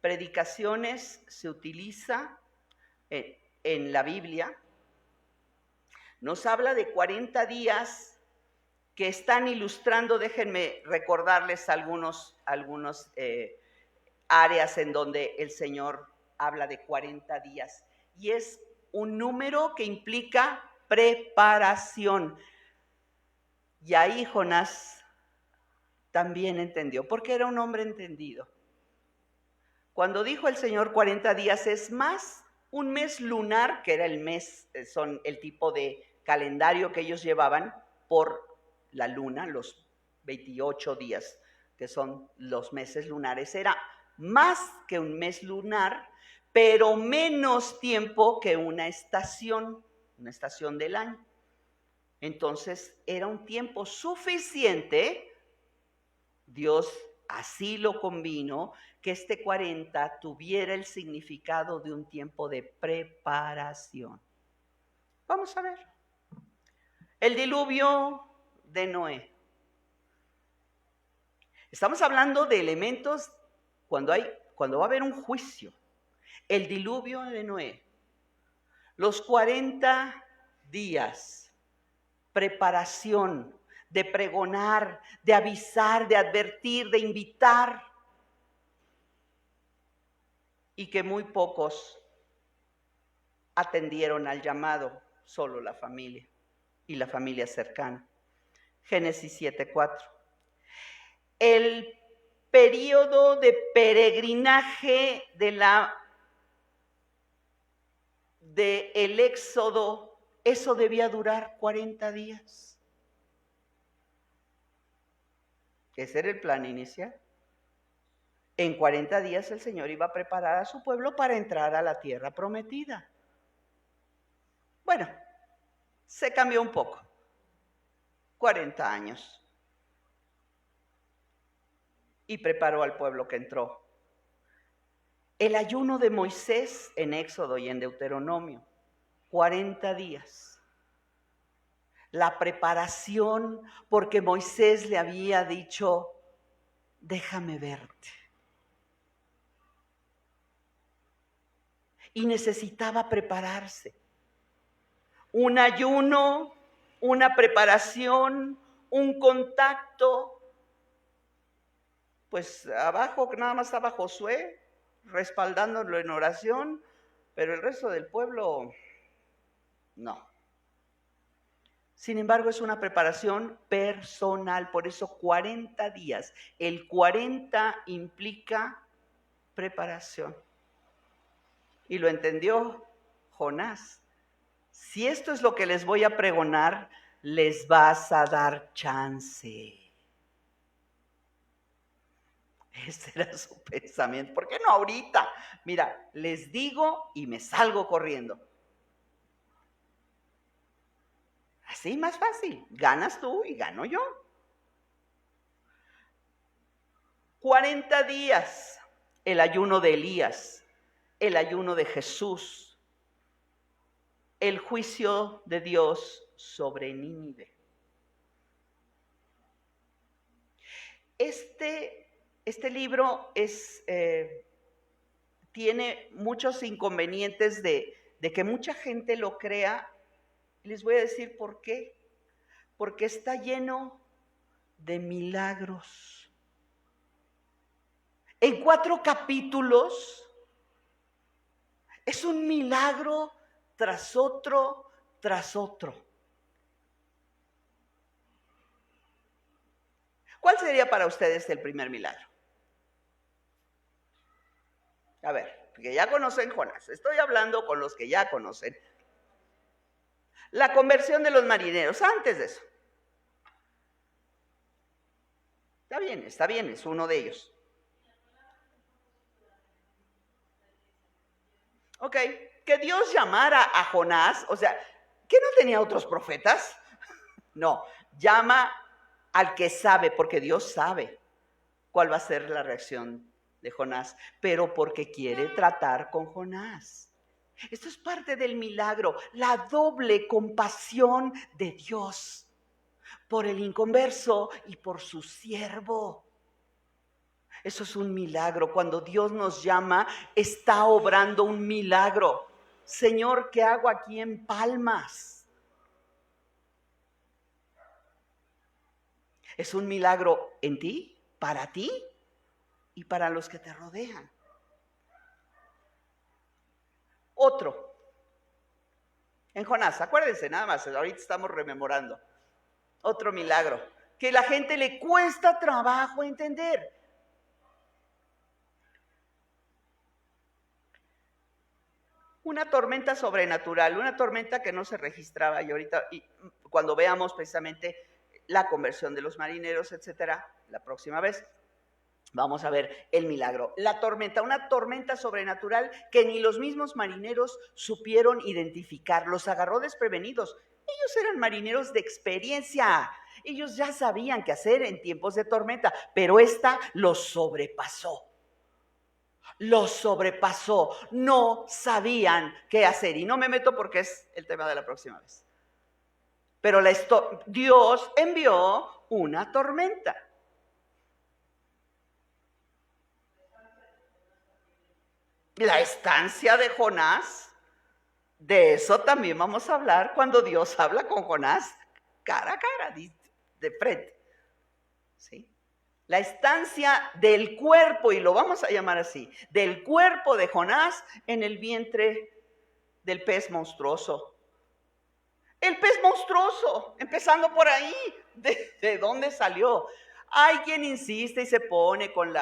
predicaciones se utiliza en la Biblia. Nos habla de 40 días que están ilustrando, déjenme recordarles algunos áreas en donde el Señor habla de 40 días. Y es un número que implica preparación. Y ahí Jonás también entendió, porque era un hombre entendido. Cuando dijo el Señor 40 días, es más un mes lunar, que era el mes, son el tipo de calendario que ellos llevaban por la luna, los 28 días, que son los meses lunares. Era más que un mes lunar, pero menos tiempo que una estación del año. Entonces era un tiempo suficiente, Dios así lo convino, que este 40 tuviera el significado de un tiempo de preparación. Vamos a ver. El diluvio de Noé. Estamos hablando de elementos cuando va a haber un juicio. El diluvio de Noé. Los 40 días, preparación, de pregonar, de avisar, de advertir, de invitar. Y que muy pocos atendieron al llamado, solo la familia y la familia cercana. Génesis 7:4. El periodo de peregrinaje del éxodo, eso debía durar 40 días. Ese era el plan inicial. En 40 días el Señor iba a preparar a su pueblo para entrar a la tierra prometida. Bueno, se cambió un poco. 40 años. Y preparó al pueblo que entró. El ayuno de Moisés en Éxodo y en Deuteronomio, 40 días. La preparación, porque Moisés le había dicho, déjame verte. Y necesitaba prepararse. Un ayuno, una preparación, un contacto. Pues abajo nada más estaba Josué, respaldándolo en oración, pero el resto del pueblo no. Sin embargo, es una preparación personal, por eso 40 días. El 40 implica preparación. Y lo entendió Jonás. Si esto es lo que les voy a pregonar, les vas a dar chance. Ese era su pensamiento. ¿Por qué no ahorita? Mira, les digo y me salgo corriendo. Así más fácil. Ganas tú y gano yo. 40 días, el ayuno de Elías. el ayuno de Jesús, el juicio de Dios sobre Nínive. Este libro tiene muchos inconvenientes de que mucha gente lo crea. Les voy a decir por qué. Porque está lleno de milagros. En 4 capítulos es un milagro tras otro, tras otro. ¿Cuál sería para ustedes el primer milagro? A ver, que ya conocen Jonás. Estoy hablando con los que ya conocen. La conversión de los marineros, antes de eso. Está bien, es uno de ellos. Ok, que Dios llamara a Jonás, o sea, ¿que no tenía otros profetas? No, llama al que sabe, porque Dios sabe cuál va a ser la reacción de Jonás, pero porque quiere tratar con Jonás. Esto es parte del milagro, la doble compasión de Dios por el inconverso y por su siervo. Eso es un milagro. Cuando Dios nos llama, está obrando un milagro. Señor, ¿qué hago aquí en Palmas? Es un milagro en ti y para los que te rodean. Otro. En Jonás, acuérdense nada más, ahorita estamos rememorando. Otro milagro que la gente le cuesta trabajo entender. Una tormenta sobrenatural, una tormenta que no se registraba, y ahorita, cuando veamos precisamente la conversión de los marineros, etcétera, la próxima vez, vamos a ver el milagro. La tormenta, una tormenta sobrenatural que ni los mismos marineros supieron identificar, los agarró desprevenidos. Ellos eran marineros de experiencia, ellos ya sabían qué hacer en tiempos de tormenta, pero esta los sobrepasó. No sabían qué hacer. Y no me meto porque es el tema de la próxima vez. Pero Dios envió una tormenta. La estancia de Jonás, de eso también vamos a hablar cuando Dios habla con Jonás cara a cara, de frente. ¿Sí? La estancia del cuerpo, y lo vamos a llamar así, del cuerpo de Jonás en el vientre del pez monstruoso. El pez monstruoso, empezando por ahí, ¿de dónde salió? Hay quien insiste y se pone con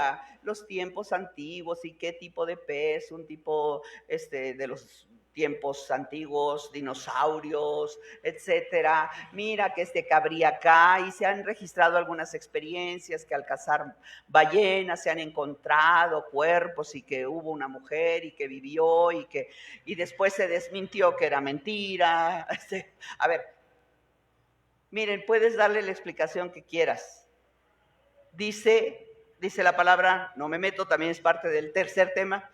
los tiempos antiguos y qué tipo de pez, un tipo de los tiempos antiguos, dinosaurios, etcétera. Mira que cabría acá, y se han registrado algunas experiencias que al cazar ballenas se han encontrado cuerpos y que hubo una mujer y que vivió y después se desmintió que era mentira. A ver, miren, puedes darle la explicación que quieras. Dice la palabra, no me meto, también es parte del tercer tema.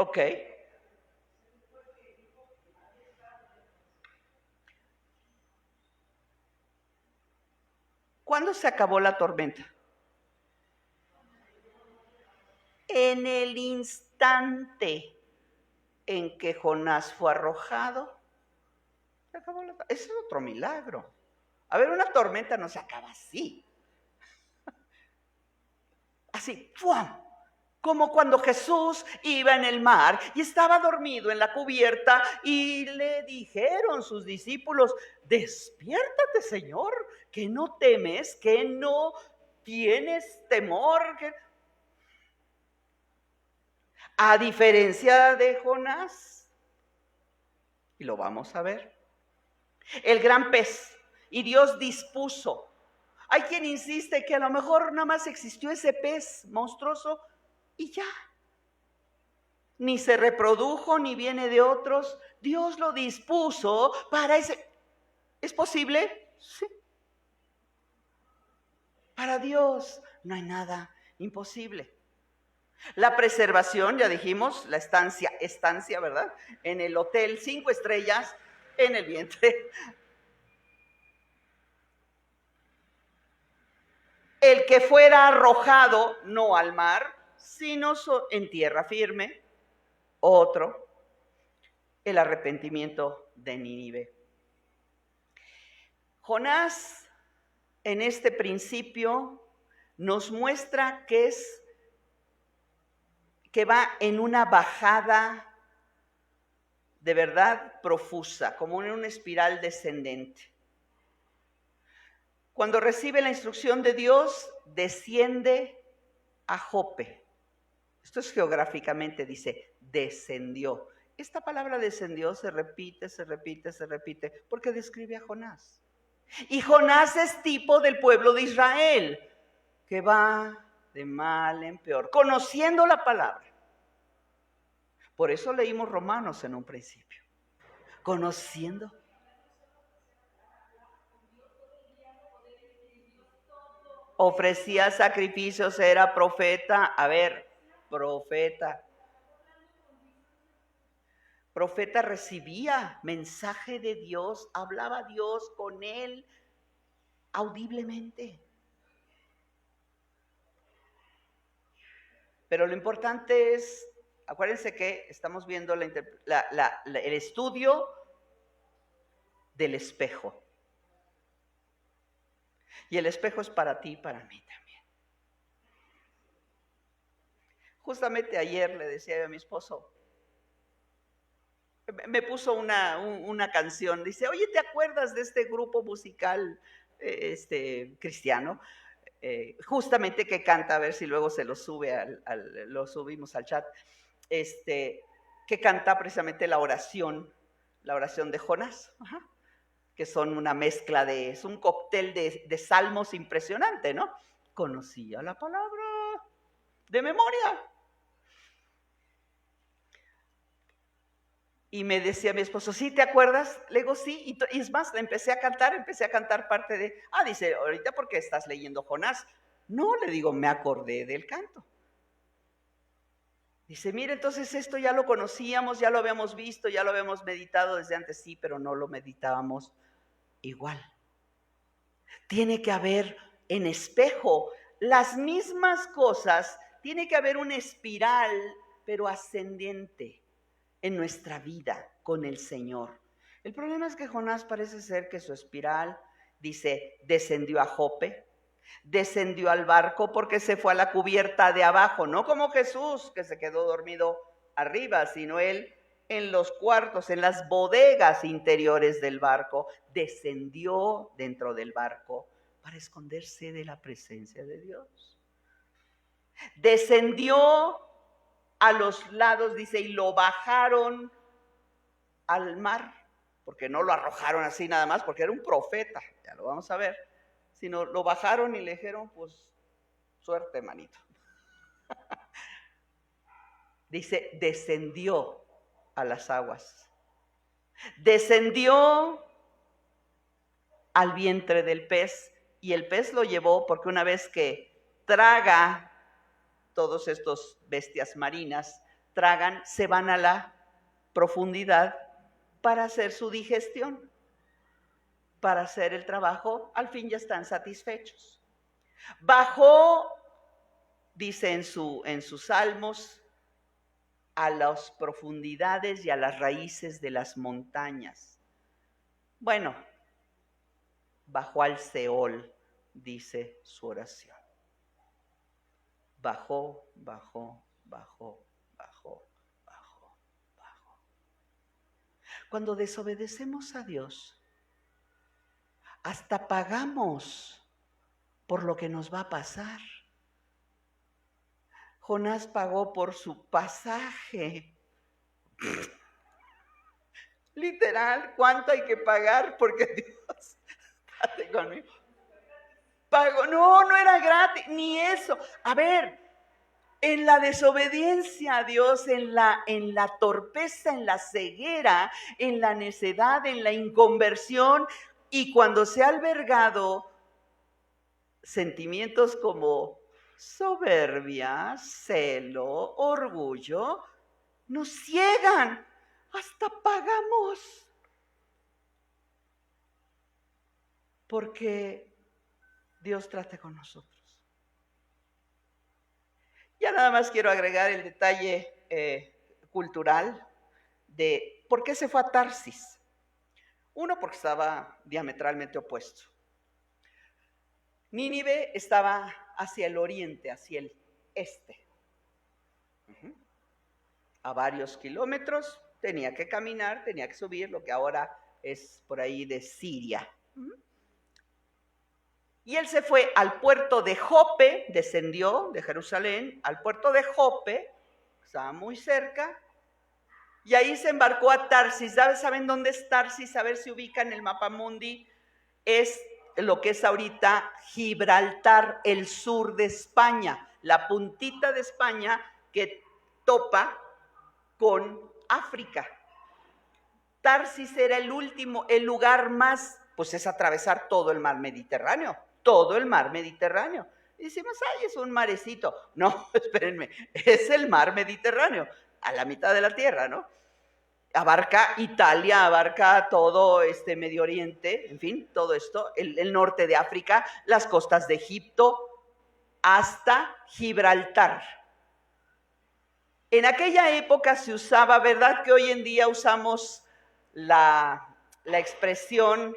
Ok. ¿Cuándo se acabó la tormenta? En el instante en que Jonás fue arrojado, se acabó la tormenta. Ese es otro milagro. A ver, una tormenta no se acaba así. Así, ¡fum! Como cuando Jesús iba en el mar y estaba dormido en la cubierta y le dijeron sus discípulos, despiértate, Señor, que no temes, que no tienes temor. A diferencia de Jonás, y lo vamos a ver, el gran pez, y Dios dispuso. Hay quien insiste que a lo mejor nada más existió ese pez monstruoso y ya. Ni se reprodujo, ni viene de otros. Dios lo dispuso para ese. ¿Es posible? Sí. Para Dios no hay nada imposible. La preservación, ya dijimos, la estancia, ¿verdad? En el hotel 5 estrellas, en el vientre. El que fuera arrojado, no al mar, sino en tierra firme. Otro, el arrepentimiento de Nínive. Jonás, en este principio, nos muestra que va en una bajada de verdad profusa, como en una espiral descendente. Cuando recibe la instrucción de Dios, desciende a Jope. Esto es geográficamente, dice, descendió. Esta palabra descendió se repite, porque describe a Jonás. Y Jonás es tipo del pueblo de Israel, que va de mal en peor, conociendo la palabra. Por eso leímos Romanos en un principio. Conociendo. Ofrecía sacrificios, era profeta. A ver, profeta. Profeta recibía mensaje de Dios, hablaba Dios con él audiblemente. Pero lo importante es, acuérdense que estamos viendo el estudio del espejo. Y el espejo es para ti y para mí también. Justamente ayer le decía a mi esposo, me puso una canción, dice, oye, ¿te acuerdas de este grupo musical cristiano? Justamente que canta, a ver si luego se lo lo subimos al chat, que canta precisamente la oración de Jonás, que son una mezcla es un cóctel de salmos impresionante, ¿no? Conocía la palabra de memoria. Y me decía mi esposo, ¿sí te acuerdas? Le digo, sí, y es más, empecé a cantar parte de, dice, ahorita porque estás leyendo Jonás. No, le digo, me acordé del canto. Dice, mire, entonces esto ya lo conocíamos, ya lo habíamos visto, ya lo habíamos meditado desde antes, sí, pero no lo meditábamos igual. Tiene que haber en espejo las mismas cosas, tiene que haber una espiral, pero ascendente en nuestra vida con el Señor. El problema es que Jonás parece ser que su espiral, dice, descendió a Jope, descendió al barco porque se fue a la cubierta de abajo, no como Jesús que se quedó dormido arriba, sino él en los cuartos, en las bodegas interiores del barco, descendió dentro del barco para esconderse de la presencia de Dios. Descendió a los lados, dice, y lo bajaron al mar, porque no lo arrojaron así nada más, porque era un profeta, ya lo vamos a ver, sino lo bajaron y le dijeron, pues, suerte, manito. Dice, descendió a las aguas, descendió al vientre del pez, y el pez lo llevó porque una vez que traga todos estos bestias marinas, tragan, se van a la profundidad para hacer su digestión, para hacer el trabajo, al fin ya están satisfechos. Bajó, dice en sus salmos, a las profundidades y a las raíces de las montañas. Bueno, bajó al Seol, dice su oración. Bajó, bajó, bajó, bajó, bajó, bajó. Cuando desobedecemos a Dios, hasta pagamos por lo que nos va a pasar. Jonás pagó por su pasaje. Literal, ¿cuánto hay que pagar? Porque Dios, estate conmigo. Pagó, no era gratis, ni eso. A ver, en la desobediencia a Dios, en la torpeza, en la ceguera, en la necedad, en la inconversión, y cuando se ha albergado sentimientos como soberbia, celo, orgullo, nos ciegan, hasta pagamos. Porque Dios trate con nosotros. Ya nada más quiero agregar el detalle cultural de por qué se fue a Tarsis. Uno, porque estaba diametralmente opuesto. Nínive estaba hacia el oriente, hacia el este. A varios kilómetros, tenía que caminar, tenía que subir lo que ahora es por ahí de Siria. Y él se fue al puerto de Jope, descendió de Jerusalén al puerto de Jope, estaba muy cerca, y ahí se embarcó a Tarsis. ¿Saben dónde es Tarsis? A ver si ubican el mapa mundi. Es lo que es ahorita Gibraltar, el sur de España, la puntita de España que topa con África. Tarsis era el lugar más, pues es atravesar todo el mar Mediterráneo, todo el mar Mediterráneo. Y decimos, ay, es un marecito. No, espérenme, es el mar Mediterráneo, a la mitad de la tierra, ¿no? Abarca Italia, abarca todo Medio Oriente, en fin, todo esto, el norte de África, las costas de Egipto, hasta Gibraltar. En aquella época se usaba, ¿verdad que hoy en día usamos la expresión,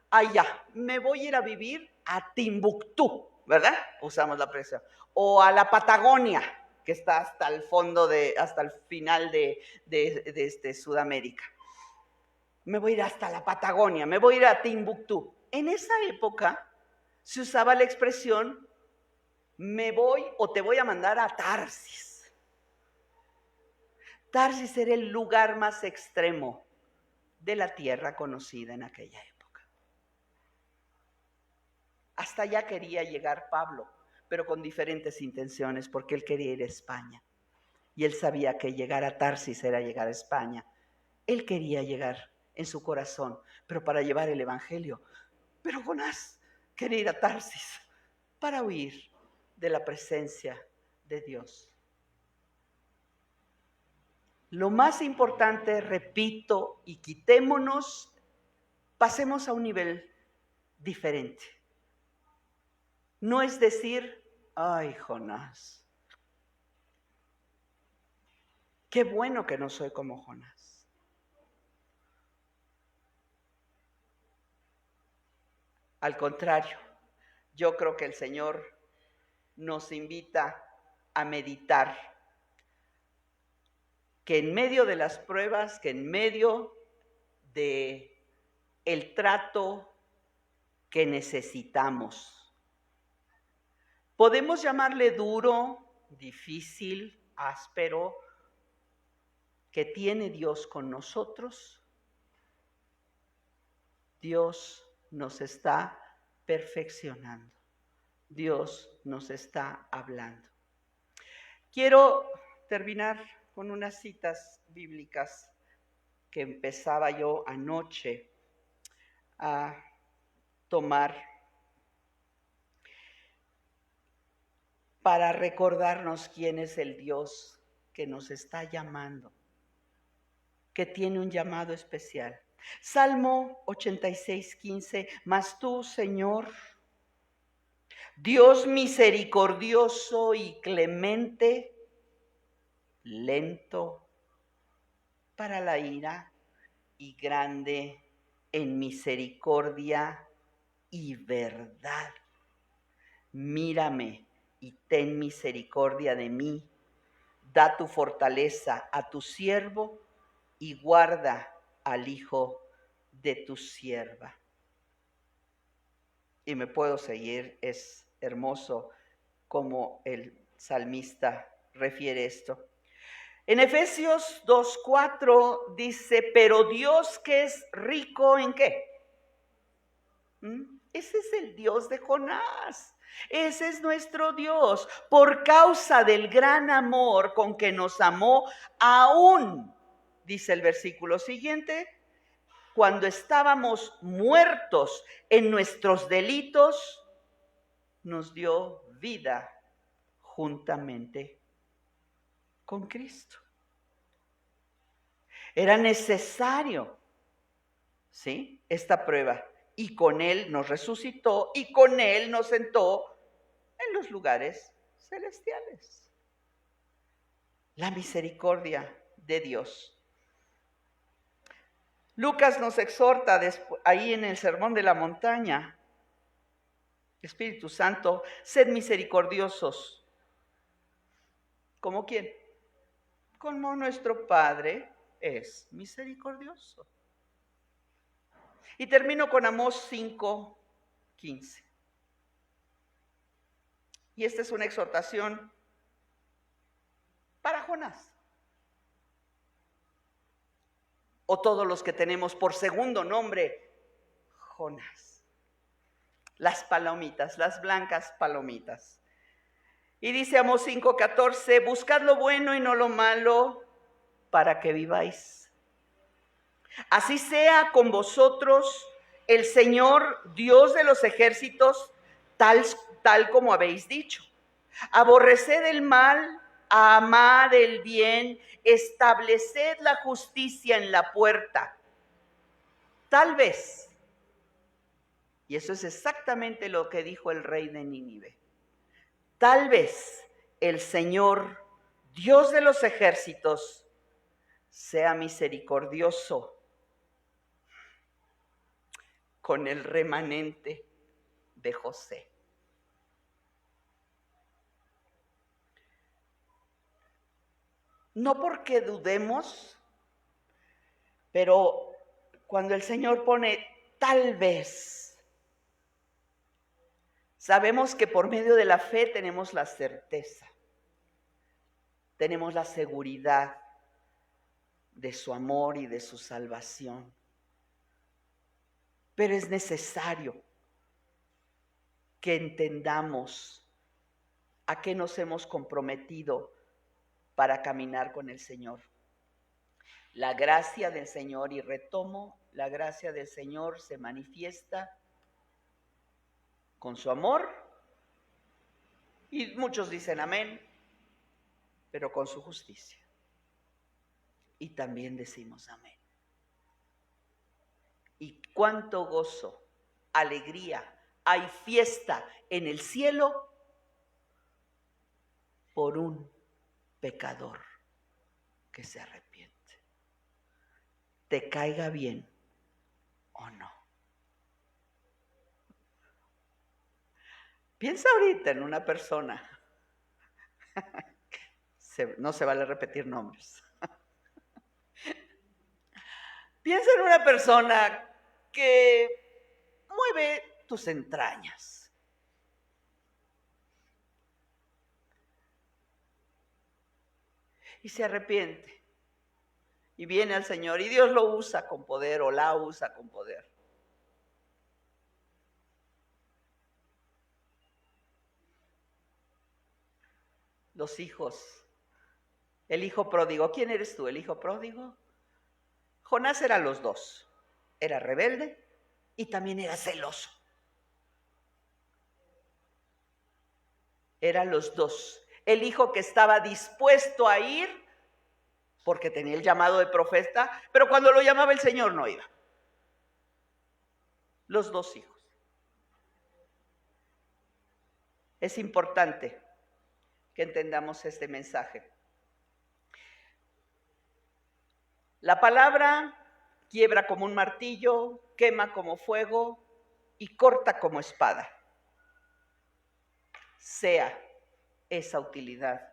ay ya, me voy a ir a vivir a Timbuktu, ¿verdad? Usamos la expresión. O a la Patagonia, que está hasta el fondo, hasta el final de Sudamérica. Me voy a ir hasta la Patagonia, me voy a ir a Timbuktu. En esa época se usaba la expresión, me voy o te voy a mandar a Tarsis. Tarsis era el lugar más extremo de la tierra conocida en aquella época. Hasta allá quería llegar Pablo, pero con diferentes intenciones, porque él quería ir a España. Y él sabía que llegar a Tarsis era llegar a España. Él quería llegar en su corazón, pero para llevar el evangelio. Pero Jonás quería ir a Tarsis para huir de la presencia de Dios. Lo más importante, repito, y quitémonos, pasemos a un nivel diferente. No es decir, ay, Jonás, qué bueno que no soy como Jonás. Al contrario, yo creo que el Señor nos invita a meditar que en medio de las pruebas, que en medio de el trato que necesitamos, podemos llamarle duro, difícil, áspero, que tiene Dios con nosotros. Dios nos está perfeccionando. Dios nos está hablando. Quiero terminar con unas citas bíblicas que empezaba yo anoche a tomar para recordarnos quién es el Dios que nos está llamando, que tiene un llamado especial. Salmo 86:15, mas tú, Señor, Dios misericordioso y clemente, lento para la ira y grande en misericordia y verdad. Mírame y ten misericordia de mí. Da tu fortaleza a tu siervo y guarda al hijo de tu sierva. Y me puedo seguir, es hermoso como el salmista refiere esto. En Efesios 2:4 dice, pero Dios que es rico ¿en qué? Ese es el Dios de Jonás. Ese es nuestro Dios. Por causa del gran amor con que nos amó, aún, dice el versículo siguiente, cuando estábamos muertos en nuestros delitos, nos dio vida juntamente con Cristo. Era necesario, ¿sí?, esta prueba. Y con Él nos resucitó y con Él nos sentó en los lugares celestiales. La misericordia de Dios. Lucas nos exhorta ahí en el Sermón de la Montaña: Espíritu Santo, sed misericordiosos. ¿Cómo quién? Como nuestro Padre es misericordioso. Y termino con Amós 5:15. Y esta es una exhortación para Jonás, o todos los que tenemos por segundo nombre Jonás. Las palomitas, las blancas palomitas. Y dice Amós 5:14: buscad lo bueno y no lo malo, para que viváis. Así sea con vosotros el Señor Dios de los ejércitos, tal como habéis dicho. Aborreced el mal, amad el bien, estableced la justicia en la puerta. Tal vez, y eso es exactamente lo que dijo el rey de Nínive, tal vez el Señor Dios de los ejércitos sea misericordioso con el remanente de José. No porque dudemos, pero cuando el Señor pone tal vez, sabemos que por medio de la fe tenemos la certeza, tenemos la seguridad de su amor y de su salvación. Pero es necesario que entendamos a qué nos hemos comprometido para caminar con el Señor. La gracia del Señor, y retomo, la gracia del Señor se manifiesta con su amor, y muchos dicen amén, pero con su justicia. Y también decimos amén. Y cuánto gozo, alegría, hay fiesta en el cielo por un pecador que se arrepiente. Te caiga bien o no. Piensa ahorita en una persona, no se vale repetir nombres. Piensa en una persona que mueve tus entrañas. Y se arrepiente. Y viene al Señor y Dios lo usa con poder o la usa con poder. Los hijos. El hijo pródigo. ¿Quién eres tú? ¿El hijo pródigo? Jonás era los dos. Era rebelde y también era celoso. Eran los dos. El hijo que estaba dispuesto a ir porque tenía el llamado de profeta, pero cuando lo llamaba el Señor no iba. Los dos hijos. Es importante que entendamos este mensaje. La palabra quiebra como un martillo, quema como fuego y corta como espada. Sea esa utilidad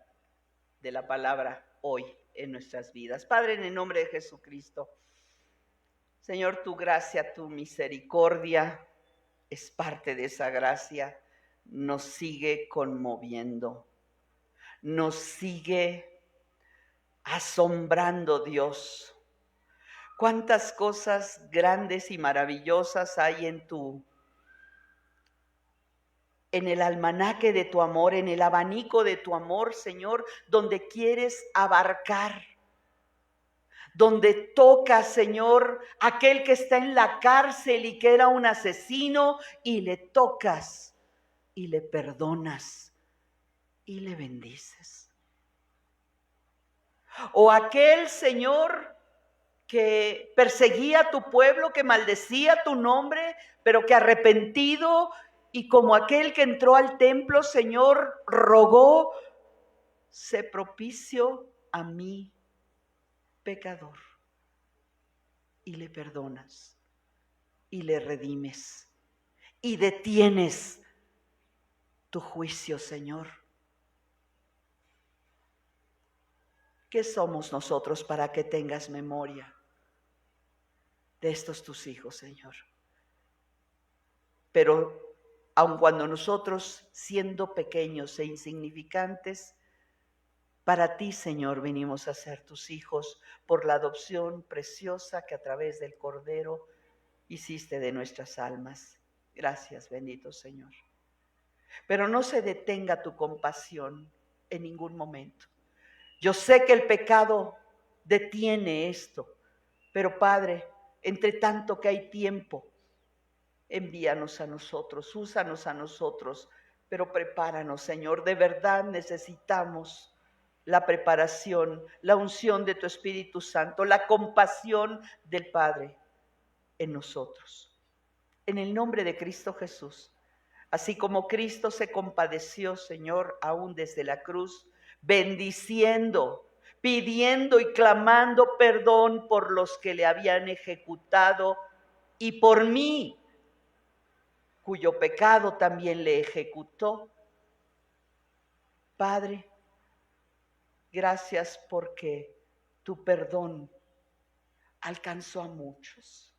de la palabra hoy en nuestras vidas. Padre, en el nombre de Jesucristo, Señor, tu gracia, tu misericordia es parte de esa gracia. Nos sigue conmoviendo, nos sigue asombrando, Dios. Cuántas cosas grandes y maravillosas hay en el almanaque de tu amor, en el abanico de tu amor, Señor, donde quieres abarcar, donde tocas, Señor, aquel que está en la cárcel y que era un asesino, y le tocas y le perdonas y le bendices. O aquel Señor que perseguía a tu pueblo, que maldecía tu nombre, pero que arrepentido y como aquel que entró al templo, Señor, rogó, sé propicio a mí, pecador, y le perdonas y le redimes y detienes tu juicio, Señor. ¿Qué somos nosotros para que tengas memoria de estos tus hijos, Señor? Pero aun cuando nosotros, siendo pequeños e insignificantes, para ti, Señor, venimos a ser tus hijos por la adopción preciosa que a través del Cordero hiciste de nuestras almas. Gracias, bendito Señor. Pero no se detenga tu compasión en ningún momento. Yo sé que el pecado detiene esto, pero Padre, entre tanto que hay tiempo, envíanos a nosotros, úsanos a nosotros, pero prepáranos, Señor. De verdad necesitamos la preparación, la unción de tu Espíritu Santo, la compasión del Padre en nosotros. En el nombre de Cristo Jesús, así como Cristo se compadeció, Señor, aún desde la cruz, bendiciendo, pidiendo y clamando perdón por los que le habían ejecutado y por mí, cuyo pecado también le ejecutó. Padre, gracias porque tu perdón alcanzó a muchos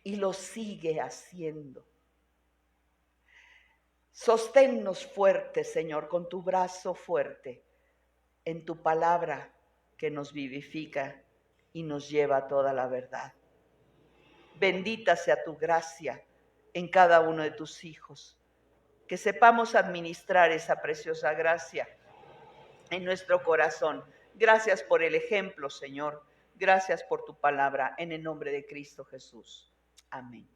y lo sigue haciendo. Sosténnos fuerte, Señor, con tu brazo fuerte, en tu palabra que nos vivifica y nos lleva a toda la verdad. Bendita sea tu gracia en cada uno de tus hijos. Que sepamos administrar esa preciosa gracia en nuestro corazón. Gracias por el ejemplo, Señor. Gracias por tu palabra, en el nombre de Cristo Jesús. Amén.